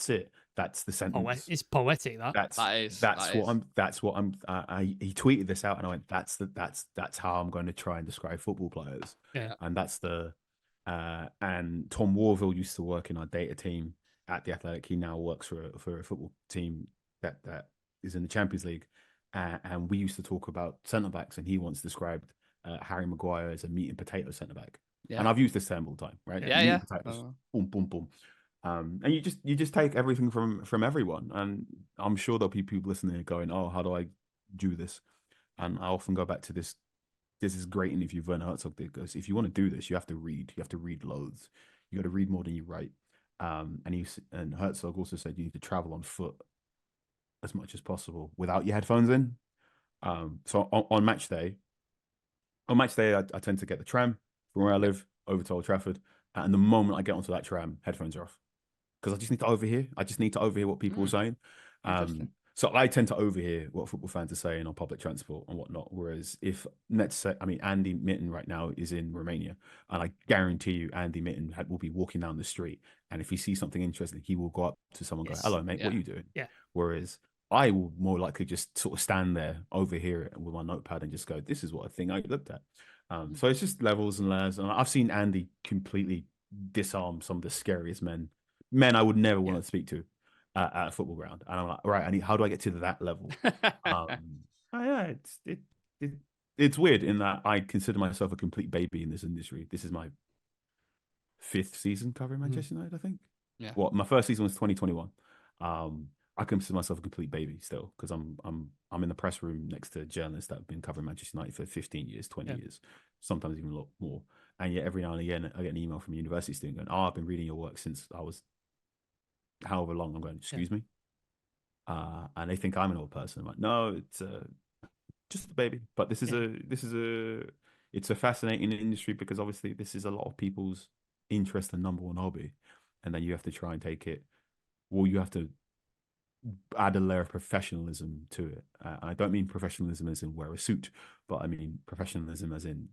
S2: it. That's the sentence.
S3: It's poetic. He
S2: tweeted this out and I went, that's how I'm going to try and describe football players.
S3: Yeah.
S2: And that's and Tom Warville used to work in our data team at the Athletic. He now works for a football team that is in the Champions League, and we used to talk about centre backs, and he once described Harry Maguire as a meat and potato centre back. And I've used this term all the time, right?
S1: Yeah,
S2: meat
S1: yeah.
S2: And potatoes, boom, boom, boom. And you just take everything from everyone, and I'm sure there'll be people listening going, "Oh, how do I do this?" And I often go back to this. This is great interview Werner Herzog did, because if you want to do this, you have to read. You have to read loads. You got to read more than you write. And Herzog also said you need to travel on foot as much as possible without your headphones in. So on match day, I tend to get the tram from where I live over to Old Trafford, and the moment I get onto that tram, headphones are off because I just need to overhear. What people are saying. So I tend to overhear what football fans are saying on public transport and whatnot. Whereas if Andy Mitten right now is in Romania, and I guarantee you Andy Mitten will be walking down the street, and if he sees something interesting, he will go up to someone and go, "Hello, mate, what are you doing?"
S3: Yeah.
S2: Whereas I will more likely just sort of stand there, overhear it with my notepad and just go, "This is what I think I looked at." So it's just levels and layers. And I've seen Andy completely disarm some of the scariest men I would never want to speak to at a football ground. And I'm like, right, how do I get to that level? It's it's weird in that I consider myself a complete baby in this industry. This is my 5th season covering Manchester United, I think.
S1: Yeah.
S2: Well, my first season was 2021. I consider myself a complete baby still because I'm in the press room next to journalists that have been covering Manchester United for 15 years, 20 years, sometimes even a lot more. And yet every now and again I get an email from a university student going, "Oh, I've been reading your work since I was however long." I'm going, "Excuse me?" And they think I'm an old person. I'm like, "No, it's just a baby." But it's a fascinating industry because obviously this is a lot of people's interest and number one hobby, and then you have to try and take it. Well, you have to add a layer of professionalism to it. I don't mean professionalism as in wear a suit, but I mean professionalism as in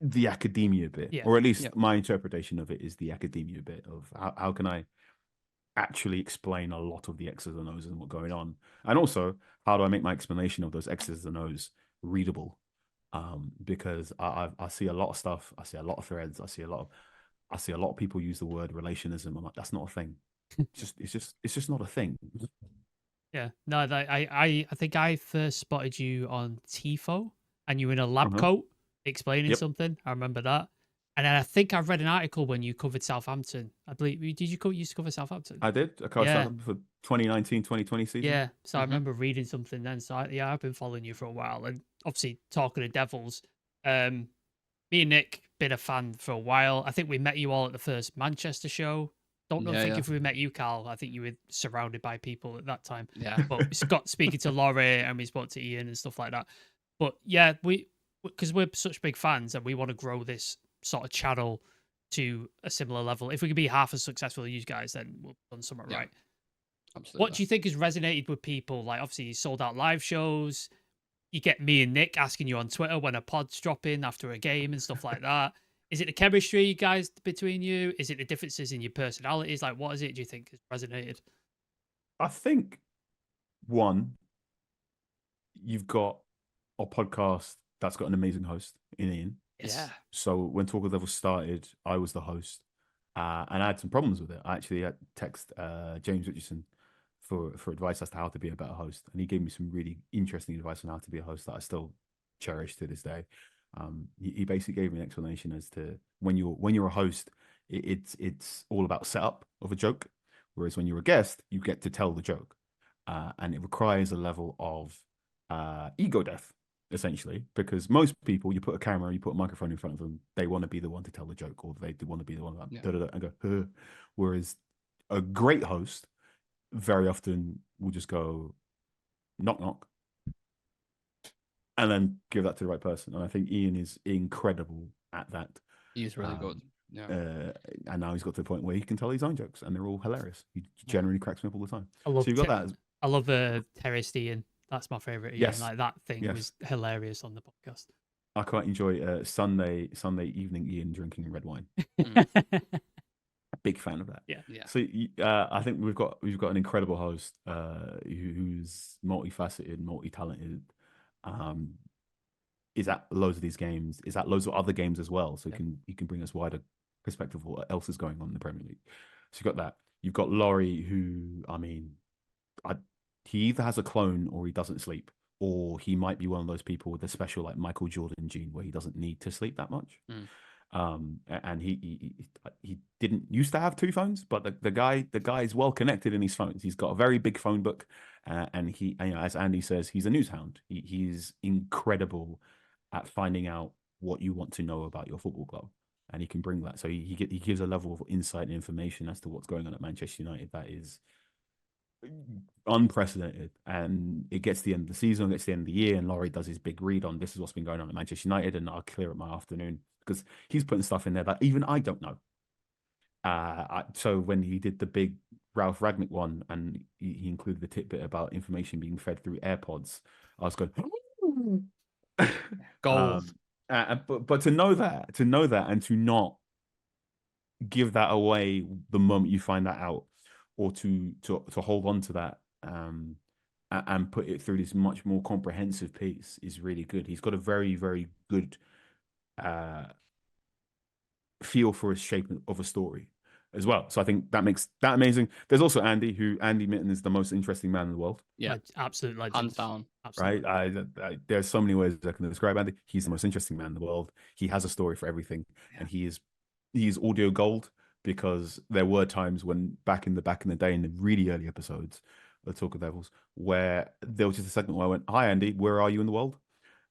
S2: the academia bit, or at least my interpretation of it is the academia bit of how can I actually explain a lot of the X's and O's and what's going on, and also how do I make my explanation of those X's and O's readable? Because I see a lot of stuff, I see a lot of threads, I see a lot of people use the word relationism. I'm like, that's not a thing. It's just not a thing.
S3: Yeah, no, I think I first spotted you on TIFO, and you were in a lab coat explaining something. I remember that. And then I think I've read an article when you covered Southampton. I believe, did you used to cover Southampton?
S2: I did. I covered Southampton for 2019, 2020 season.
S3: Yeah, so I remember reading something then. So I've been following you for a while, and obviously talking to Devils. Me and Nick been a fan for a while. I think we met you all at the first Manchester show. Don't think if we met you, Carl. I think you were surrounded by people at that time.
S1: Yeah.
S3: But we got speaking to Laurie and we spoke to Ian and stuff like that. But yeah, because we're such big fans and we want to grow this sort of channel to a similar level. If we can be half as successful as you guys, then we've done something right.
S1: Absolutely.
S3: What do you think has resonated with people? Like, obviously, you sold out live shows. You get me and Nick asking you on Twitter when a pod's dropping after a game and stuff like that. Is it the chemistry, you guys, between you? Is it the differences in your personalities? Like, what is it, do you think, has resonated?
S2: I think, one, you've got a podcast that's got an amazing host in Ian.
S1: Yeah.
S2: So when Talk of Devils started, I was the host. And I had some problems with it. I actually had text James Richardson for advice as to how to be a better host. And he gave me some really interesting advice on how to be a host that I still cherish to this day. He basically gave me an explanation as to when you're a host, it's all about setup of a joke, whereas when you're a guest, you get to tell the joke, and it requires a level of ego death, essentially, because most people, you put a camera, you put a microphone in front of them, they want to be the one to tell the joke, or they want to be the one that and go, whereas a great host very often will just go knock knock and then give that to the right person. And I think Ian is incredible at that.
S1: He's really good. Yeah.
S2: And now he's got to the point where he can tell his own jokes and they're all hilarious. He generally cracks me up all the time.
S3: I love
S2: so you've got that.
S3: I love Terraced Ian. That's my favourite Ian.
S2: Yes.
S3: Like, that thing was hilarious on the podcast.
S2: I quite enjoy Sunday evening Ian drinking red wine. Big fan of that.
S3: Yeah.
S2: So I think we've got an incredible host who's multifaceted, multi-talented. Is at loads of these games, is at loads of other games as well. So he can bring us wider perspective of what else is going on in the Premier League. So you've got that. You've got Laurie, who, I mean, he either has a clone or he doesn't sleep, or he might be one of those people with a special like Michael Jordan gene where he doesn't need to sleep that much. And he didn't used to have 2 phones, but the guy is well connected in his phones. He's got a very big phone book, and he, as Andy says, he's a news hound. He's incredible at finding out what you want to know about your football club, and he can bring that. So he gives a level of insight and information as to what's going on at Manchester United that is unprecedented. And it gets to the end of the season, it gets to the end of the year, and Laurie does his big read on this is what's been going on at Manchester United, and I'll clear up my afternoon because he's putting stuff in there that even I don't know. So when he did the big Ralph Ragnick one, and he included the tidbit about information being fed through AirPods, I was going,
S1: gold.
S2: But to know that, and to not give that away the moment you find that out, or to hold on to that and put it through this much more comprehensive piece is really good. He's got a very, very good feel for a shape of a story. as well. So I think that makes that amazing. There's also Andy Mitten is the most interesting man in the world.
S1: Yeah,
S3: absolute legend.
S1: Hands down.
S3: Absolutely.
S2: Right? There's so many ways I can describe Andy. He's the most interesting man in the world. He has a story for everything, and he is audio gold, because there were times when back in the day in the really early episodes of Talk of Devils where there was just a segment where I went, "Hi Andy, where are you in the world?"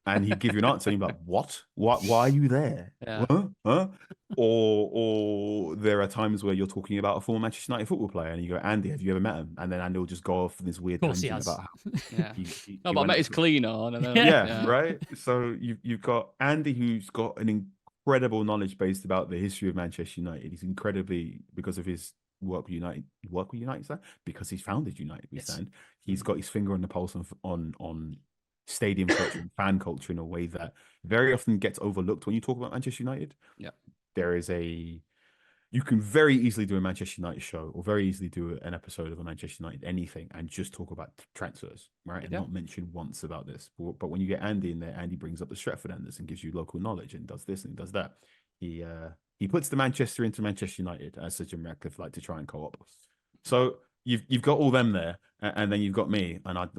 S2: And he'd give you an answer, and you're like, "What? Why are you there?
S1: Yeah.
S2: Huh? Or there are times where you're talking about a former Manchester United football player, and you go, "Andy, have you ever met him?" And then Andy will just go off this weird tangent about how
S1: yeah.
S2: he
S1: No, but I met his cleaner. And then,
S2: yeah, right. So you've got Andy, who's got an incredible knowledge based about the history of Manchester United. He's incredibly, because of his work with United, because he's founded United. We stand. He's got his finger on the pulse on stadium culture and fan culture in a way that very often gets overlooked when you talk about Manchester United.
S1: Yeah,
S2: there is you can very easily do a Manchester United show, or very easily do an episode of a Manchester United anything, and just talk about transfers, right? And not mention once about this. But when you get Andy in there, Andy brings up the Stretford enders and gives you local knowledge and does this and does that. He puts the Manchester into Manchester United, as Sir Jim Ratcliffe like to try and co-op. So you've got all them there, and then you've got me, and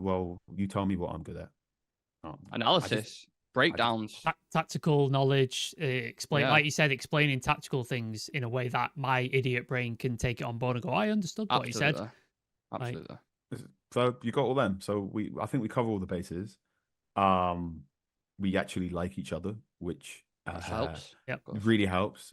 S2: you tell me what I'm good at.
S1: Analysis, breakdowns,
S3: tactical knowledge, like you said, explaining tactical things in a way that my idiot brain can take it on board and go, I understood what he said.
S1: Absolutely.
S2: So you got all them. So I think we cover all the bases. We actually like each other, which
S1: helps.
S2: Really helps.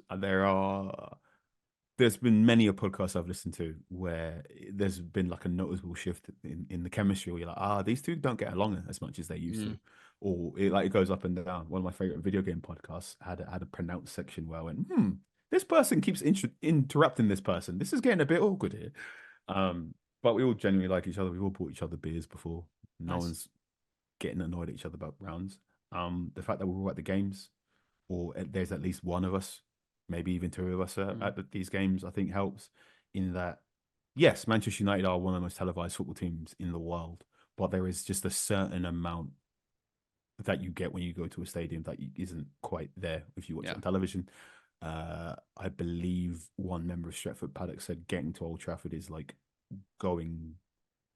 S2: There's been many a podcast I've listened to where there's been like a noticeable shift in the chemistry, where you're like, these two don't get along as much as they used to, or it goes up and down. One of my favorite video game podcasts had a pronounced section where I went, this person keeps interrupting this person. This is getting a bit awkward here. But we all genuinely like each other. We've all bought each other beers before. No one's getting annoyed at each other about rounds. The fact that we're all at the games, or there's at least one of us, maybe even two of us at these games, I think helps in that. Yes, Manchester United are one of the most televised football teams in the world, but there is just a certain amount that you get when you go to a stadium that isn't quite there if you watch it on television. I believe one member of Stretford Paddock said getting to Old Trafford is like going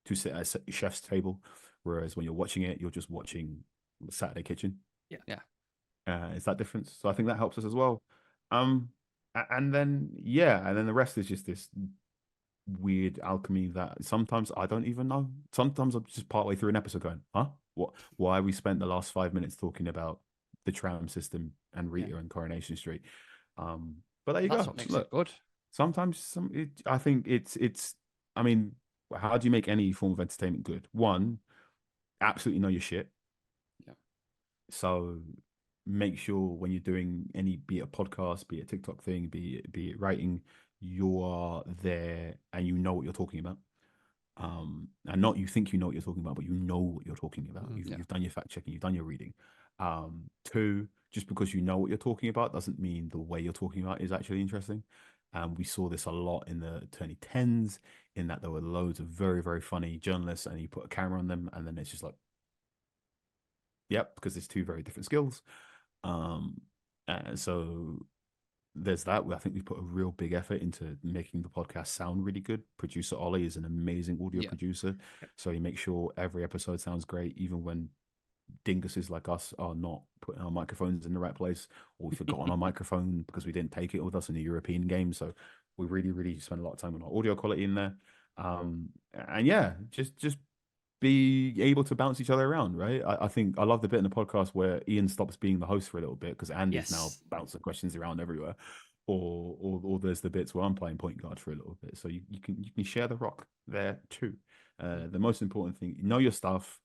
S2: to sit at a chef's table, whereas when you're watching it, you're just watching Saturday Kitchen. It's that difference. So I think that helps us as well. And then the rest is just this weird alchemy that sometimes I don't even know. Sometimes I'm just partway through an episode going, what? Why we spent the last 5 minutes talking about the tram system and Rita and Coronation Street. But there you go.
S1: That's what makes it good.
S2: Sometimes I think it's. I mean, how do you make any form of entertainment good? One, absolutely know your shit.
S1: Yeah.
S2: So make sure when you're doing be it a podcast, be it a TikTok thing, be it writing, you are there and you know what you're talking about. And not you think you know what you're talking about, but you know what you're talking about. You've done your fact checking, you've done your reading. Two, just because you know what you're talking about doesn't mean the way you're talking about is actually interesting. We saw this a lot in the 2010s, in that there were loads of very, very funny journalists, and you put a camera on them, and then it's just like, because it's two very different skills. So there's that. I think we put a real big effort into making the podcast sound really good. Producer Ollie is an amazing audio producer, so he makes sure every episode sounds great, even when dinguses like us are not putting our microphones in the right place, or we forgot on our microphone because we didn't take it with us in the European game. So we really, really spend a lot of time on our audio quality in there. Just be able to bounce each other around, right? I think I love the bit in the podcast where Ian stops being the host for a little bit because Andy's now bouncing questions around everywhere, or there's the bits where I'm playing point guard for a little bit. So you can share the rock there too. The most important thing, know your stuff,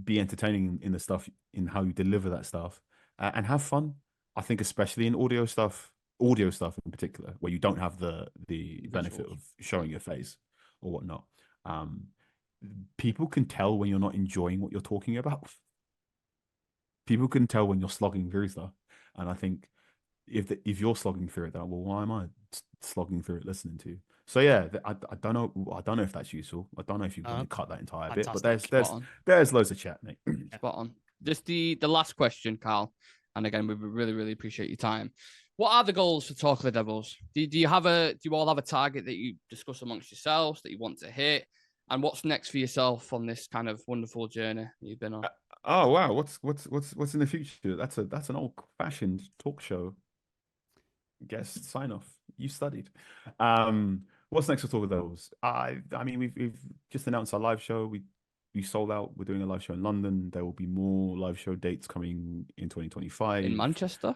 S2: be entertaining in the stuff, in how you deliver that stuff, and have fun. I think especially in audio stuff in particular, where you don't have the benefit of showing your face or whatnot. People can tell when you're not enjoying what you're talking about. People can tell when you're slogging through stuff, and I think if you're slogging through it, why am I slogging through it listening to you? So I don't know if that's useful. I don't know if you want to cut that entire bit, but there's loads of chat, mate.
S1: Spot on. Just the last question, Carl, and again, we really, really appreciate your time. What are the goals for Talk of the Devils? Do you all have a target that you discuss amongst yourselves that you want to hit? And what's next for yourself on this kind of wonderful journey you've been on?
S2: Oh wow, what's in the future? That's an old-fashioned talk show guest sign off. You studied. What's next for Talk of the Devils? I mean we've just announced our live show. We sold out. We're doing a live show in London. There will be more live show dates coming in 2025.
S1: In Manchester?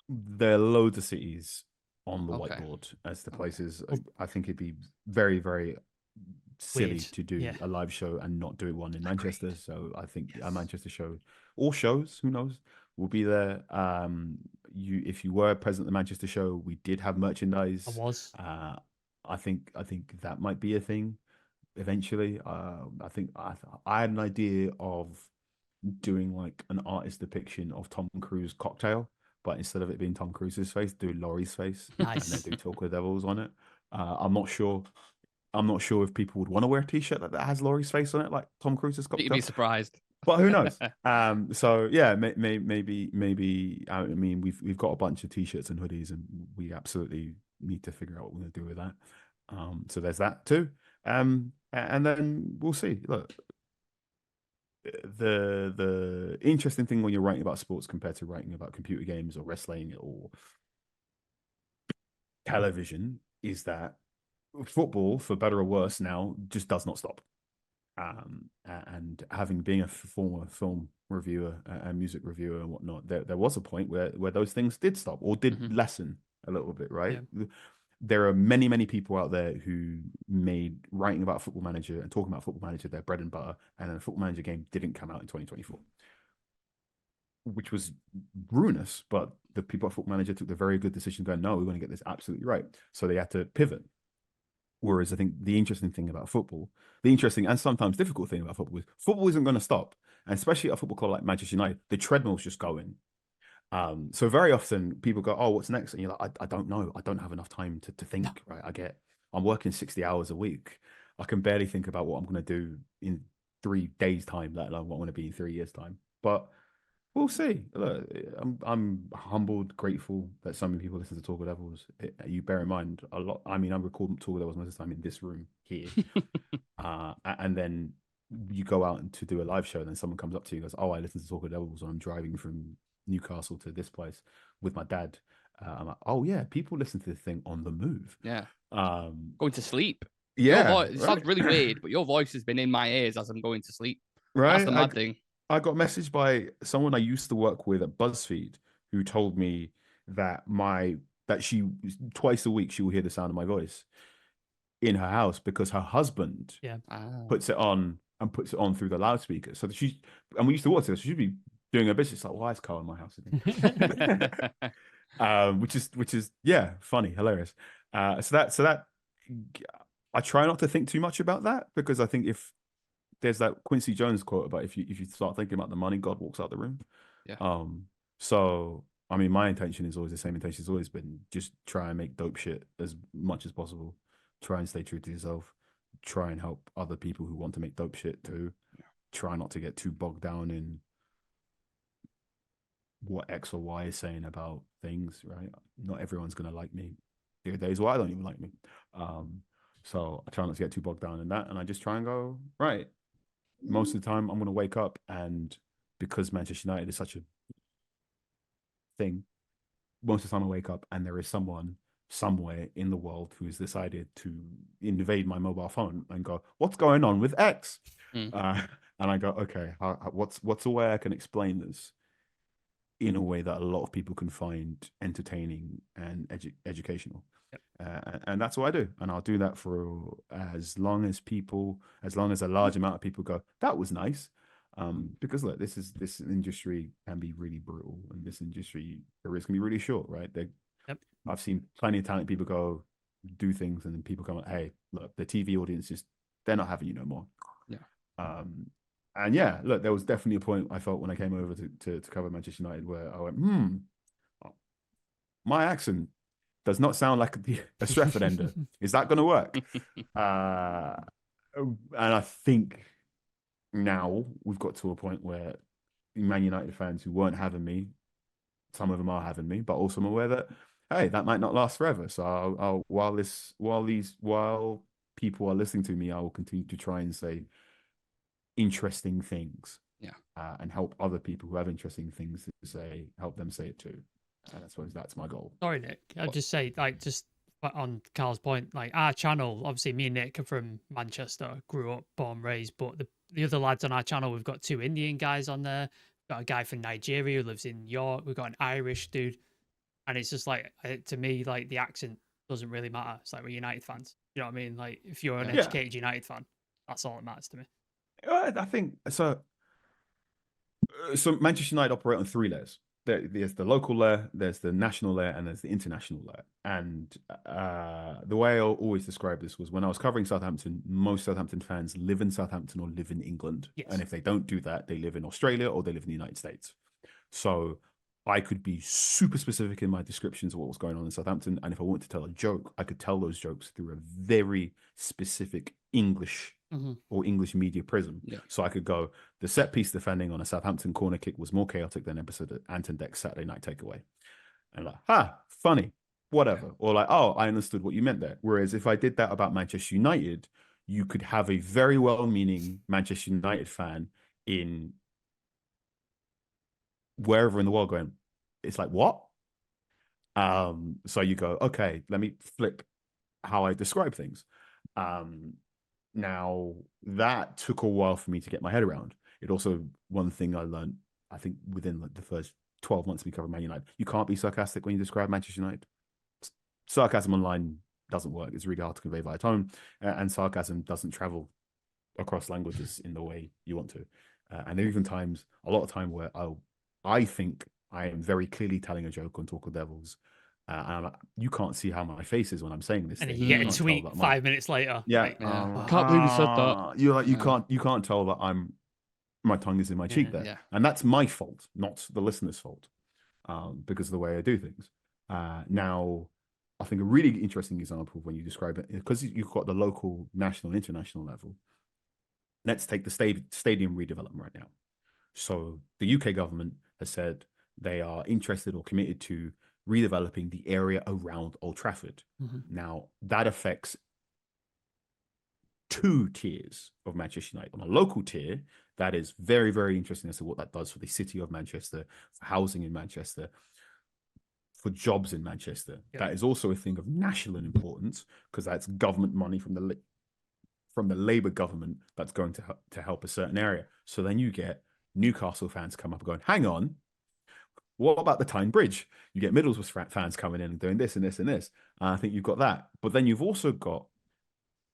S2: There are loads of cities on the
S1: Okay.
S2: whiteboard as the places. I think it'd be very, very silly
S3: Weird.
S2: to do a live show and not do one in Manchester. So I think a
S3: Yes.
S2: Manchester show or shows, who knows, will be there. If you were present at the Manchester show, we did have merchandise.
S3: I was.
S2: I think that might be a thing eventually. I think I had an idea of doing like an artist depiction of Tom Cruise cocktail, but instead of it being Tom Cruise's face, do Laurie's face.
S3: Nice.
S2: And then do Talk of the Devils on it. I'm not sure if people would want to wear a t-shirt that has Laurie's face on it, like Tom Cruise's cocktail.
S1: You'd be surprised.
S2: But who knows? So yeah, maybe. I mean, we've got a bunch of t-shirts and hoodies, and we absolutely need to figure out what we're going to do with that. So there's that too. And then we'll see. Look, the interesting thing when you're writing about sports compared to writing about computer games or wrestling or television is that football, for better or worse, now just does not stop. And having been a former film reviewer and music reviewer and whatnot, there was a point where those things did stop or did lessen a little bit, right? Yeah. There are many people out there who made writing about Football Manager and talking about Football Manager their bread and butter, and then a Football Manager game didn't come out in 2024, which was ruinous. But the people at Football Manager took the very good decision going, no, we want to get this absolutely right. So they had to pivot. Whereas I think the interesting thing about football, the interesting and sometimes difficult thing about football is football isn't going to stop. And especially at a football club like Manchester United, the treadmill's just going. So very often people go, oh, what's next? And you're like, I don't know. I don't have enough time to think, right? I'm working 60 hours a week. I can barely think about what I'm going to do in 3 days' time, let alone what I'm going to be in 3 years' time. But we'll see. Look, I'm humbled, grateful that so many people listen to Talk of Devils. You bear in mind a lot. I mean, I'm recording Talk of Devils most of the time in this room here, and then you go out to do a live show, and then someone comes up to you and goes, "Oh, I listen to Talk of Devils, and I'm driving from Newcastle to this place with my dad." I'm like, "Oh yeah, people listen to this thing on the move."
S1: Yeah. Going to sleep.
S2: Yeah.
S1: It sounds really weird, but your voice has been in my ears as I'm going to sleep.
S2: Right.
S1: That's the mad thing.
S2: I got messaged by someone I used to work with at BuzzFeed who told me that she twice a week she will hear the sound of my voice in her house because her husband puts it on through the loudspeaker. So and we used to work together. So she'd be doing her business like, why is Carl in my house again? which is funny, hilarious. So that I try not to think too much about that because I think if there's that Quincy Jones quote about if you start thinking about the money, God walks out the room. Yeah. So I mean, my intention is always the same. Intention has always been just try and make dope shit as much as possible. Try and stay true to yourself. Try and help other people who want to make dope shit too. Yeah. Try not to get too bogged down in what X or Y is saying about things. Right? Not everyone's gonna like me. There are days where I don't even like me. So I try not to get too bogged down in that, and I just try and go right. Most of the time, I'm going to wake up, and because Manchester United is such a thing, most of the time I wake up and there is someone somewhere in the world who's decided to invade my mobile phone and go, "What's going on with X?" And I go, "Okay, what's a way I can explain this in a way that a lot of people can find entertaining and educational?" And that's what I do, and I'll do that for as long as a large amount of people go, "That was nice," because look, this industry can be really brutal, and this industry careers can be really short, right? I've seen plenty of talented people go do things, and then people come like, "Hey, look, the TV audience they're not having you no more." Yeah. And yeah, look, there was definitely a point I felt when I came over to cover Manchester United where I went, my accent does not sound like a Stretford ender. Is that going to work? And I think now we've got to a point where Man United fans who weren't having me some of them are having me, but also I'm aware that, hey, that might not last forever. So while people are listening to me, I will continue to try and say interesting things.
S1: Yeah.
S2: And help other people who have interesting things to say, help them say it too. And I suppose that's my goal.
S3: Sorry, Nick. I'd just say, like, just on Carl's point, like, our channel, obviously, me and Nick are from Manchester, grew up, born, raised, but the other lads on our channel, we've got 2 Indian guys on there. We've got a guy from Nigeria who lives in York. We've got an Irish dude. And it's just like, to me, like, the accent doesn't really matter. It's like we're United fans. You know what I mean? Like, if you're an educated United fan, that's all that matters to me.
S2: I think so. So Manchester United operate on 3 layers. There's the local layer, there's the national layer, and there's the international layer. And the way I always describe this was when I was covering Southampton, most Southampton fans live in Southampton or live in England.
S3: Yes.
S2: And if they don't do that, they live in Australia or they live in the United States. So I could be super specific in my descriptions of what was going on in Southampton. And if I wanted to tell a joke, I could tell those jokes through a very specific English or English media prism.
S1: Yeah.
S2: So I could go, the set piece defending on a Southampton corner kick was more chaotic than episode of Anton Deck's Saturday Night Takeaway. And like, funny, whatever. Or like, oh, I understood what you meant there. Whereas if I did that about Manchester United, you could have a very well-meaning Manchester United fan in wherever in the world going, it's like, what? So you go, okay, let me flip how I describe things. Now that took a while for me to get my head around. It also, one thing I learned, I think within like the first 12 months of me covering Man United, you can't be sarcastic when you describe Manchester United. Sarcasm online doesn't work. It's really hard to convey via tone, and sarcasm doesn't travel across languages in the way you want to. And there are even a lot of time where I think I am very clearly telling a joke on Talk of Devils. And you can't see how my face is when I'm saying this.
S3: And
S2: thing.
S3: then you get a tweet 5 minutes later.
S2: Yeah,
S3: like,
S1: can't believe you said that.
S2: You're like, you can't tell that my tongue is in my cheek there, and that's my fault, not the listener's fault, because of the way I do things. Now, I think a really interesting example of when you describe it, because you've got the local, national, international level. Let's take the stadium redevelopment right now. So the UK government has said they are interested or committed to redeveloping the area around Old Trafford. Now, that affects 2 tiers of Manchester United. On a local tier, that is very, very interesting as to what that does for the city of Manchester, for housing in Manchester, for jobs in Manchester. That is also a thing of national importance, because that's government money from the Labour government that's going to help a certain area. So then you get Newcastle fans come up and going, hang on, what about the Tyne Bridge? You get Middlesbrough fans coming in and doing this and this and this. I think you've got that. But then you've also got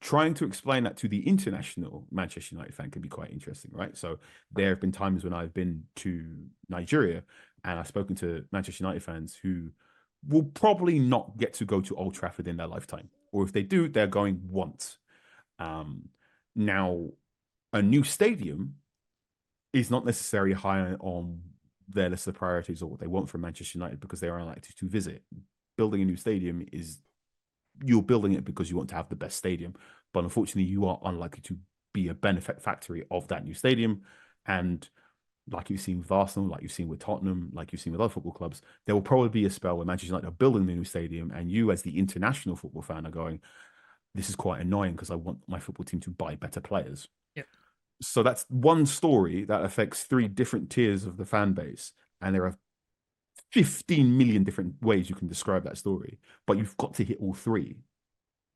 S2: trying to explain that to the international Manchester United fan can be quite interesting, right? So there have been times when I've been to Nigeria and I've spoken to Manchester United fans who will probably not get to go to Old Trafford in their lifetime. Or if they do, they're going once. Now, a new stadium is not necessarily high on their list of priorities or what they want from Manchester United, because they are unlikely to visit. Building a new stadium you're building it because you want to have the best stadium, but unfortunately you are unlikely to be a benefactor of that new stadium. And like you've seen with Arsenal, like you've seen with Tottenham, like you've seen with other football clubs, there will probably be a spell where Manchester United are building the new stadium and you as the international football fan are going, this is quite annoying because I want my football team to buy better players. So that's one story that affects 3 different tiers of the fan base. And there are 15 million different ways you can describe that story, but you've got to hit all 3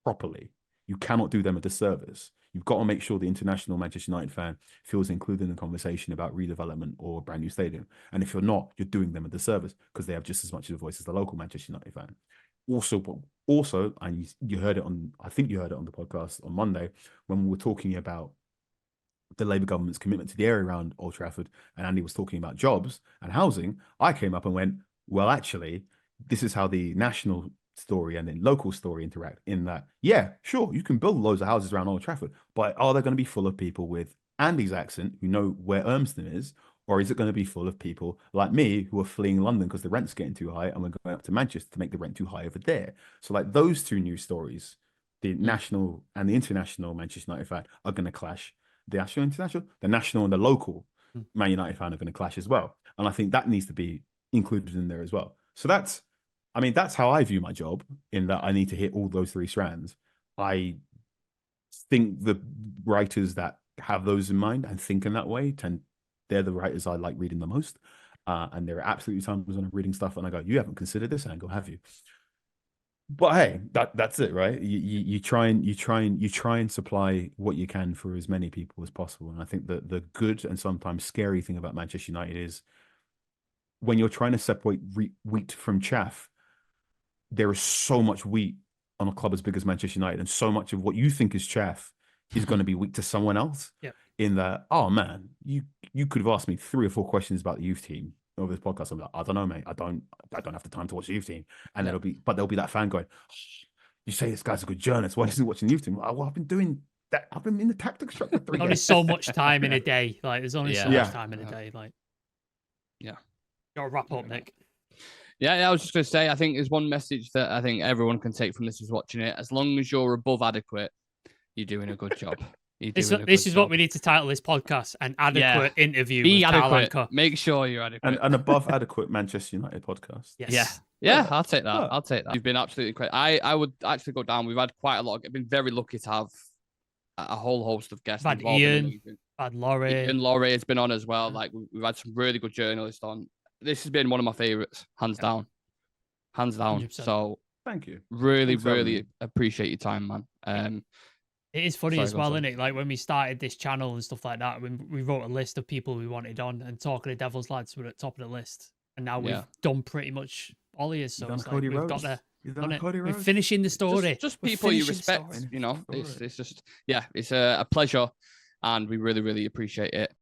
S2: properly. You cannot do them a disservice. You've got to make sure the international Manchester United fan feels included in the conversation about redevelopment or a brand new stadium. And if you're not, you're doing them a disservice, because they have just as much of a voice as the local Manchester United fan. Also, and you heard it on, I think you heard it on the podcast on Monday, when we were talking about the Labour government's commitment to the area around Old Trafford, and Andy was talking about jobs and housing, I came up and went, well, actually, this is how the national story and then local story interact, in that, yeah, sure, you can build loads of houses around Old Trafford, but are they going to be full of people with Andy's accent who know where Urmston is, or is it going to be full of people like me who are fleeing London because the rent's getting too high and we're going up to Manchester to make the rent too high over there? So like those 2 news stories, the national and the international Manchester United fan, are going to clash. The national and the local Man United fan are going to clash as well. And I think that needs to be included in there as well. So that's how I view my job, in that I need to hit all those three strands. I think the writers that have those in mind and think in that way they're the writers I like reading the most. And there are absolutely times when I'm reading stuff and I go, you haven't considered this angle, have you? But hey, that's it, right? You try and supply what you can for as many people as possible. And I think that the good and sometimes scary thing about Manchester United is when you're trying to separate wheat from chaff, there is so much wheat on a club as big as Manchester United, and so much of what you think is chaff is going to be wheat to someone else.
S3: Yeah.
S2: In that, oh man, you could have asked me 3 or 4 questions about the youth team over this podcast. I'm like, I don't know, mate. I don't have the time to watch the youth team. And there'll be that fan going, oh, you say this guy's a good journalist. Why isn't he watching the youth team? Well, I've been doing that. I've been in the tactics shop for 3 years.
S3: Only so much time in a day. Like, there's only so much time in a day. Like,
S1: yeah.
S3: Gotta wrap up, Nick.
S1: Yeah, I was just going to say, I think there's one message that I think everyone can take from this who's watching it. As long as you're above adequate, you're doing a good job.
S3: This is what we need to title this podcast: an adequate interview.
S1: Be
S3: with
S1: adequate.
S3: Carl Anka.
S1: Make sure you're adequate.
S2: An above adequate Manchester United podcast.
S3: Yes.
S1: Yeah, I'll take that. I'll take that. You've been absolutely great. I would actually go down. We've had quite a lot. I've been very lucky to have a whole host of guests.
S3: Had Ian, had Laurie.
S1: And Laurie has been on as well. Like, we've had some really good journalists on. This has been one of my favorites, hands down. 100%. So
S2: thank you.
S1: Really appreciate your time, man.
S3: It is funny as well, isn't it? Like, when we started this channel and stuff like that, when we wrote a list of people we wanted on, and Talking to Devils lads were at top of the list, and now we've done pretty much all of yours. So it's like we've got there. We're finishing the story.
S1: Just people you respect. You know, it's just it's a pleasure, and we really appreciate it.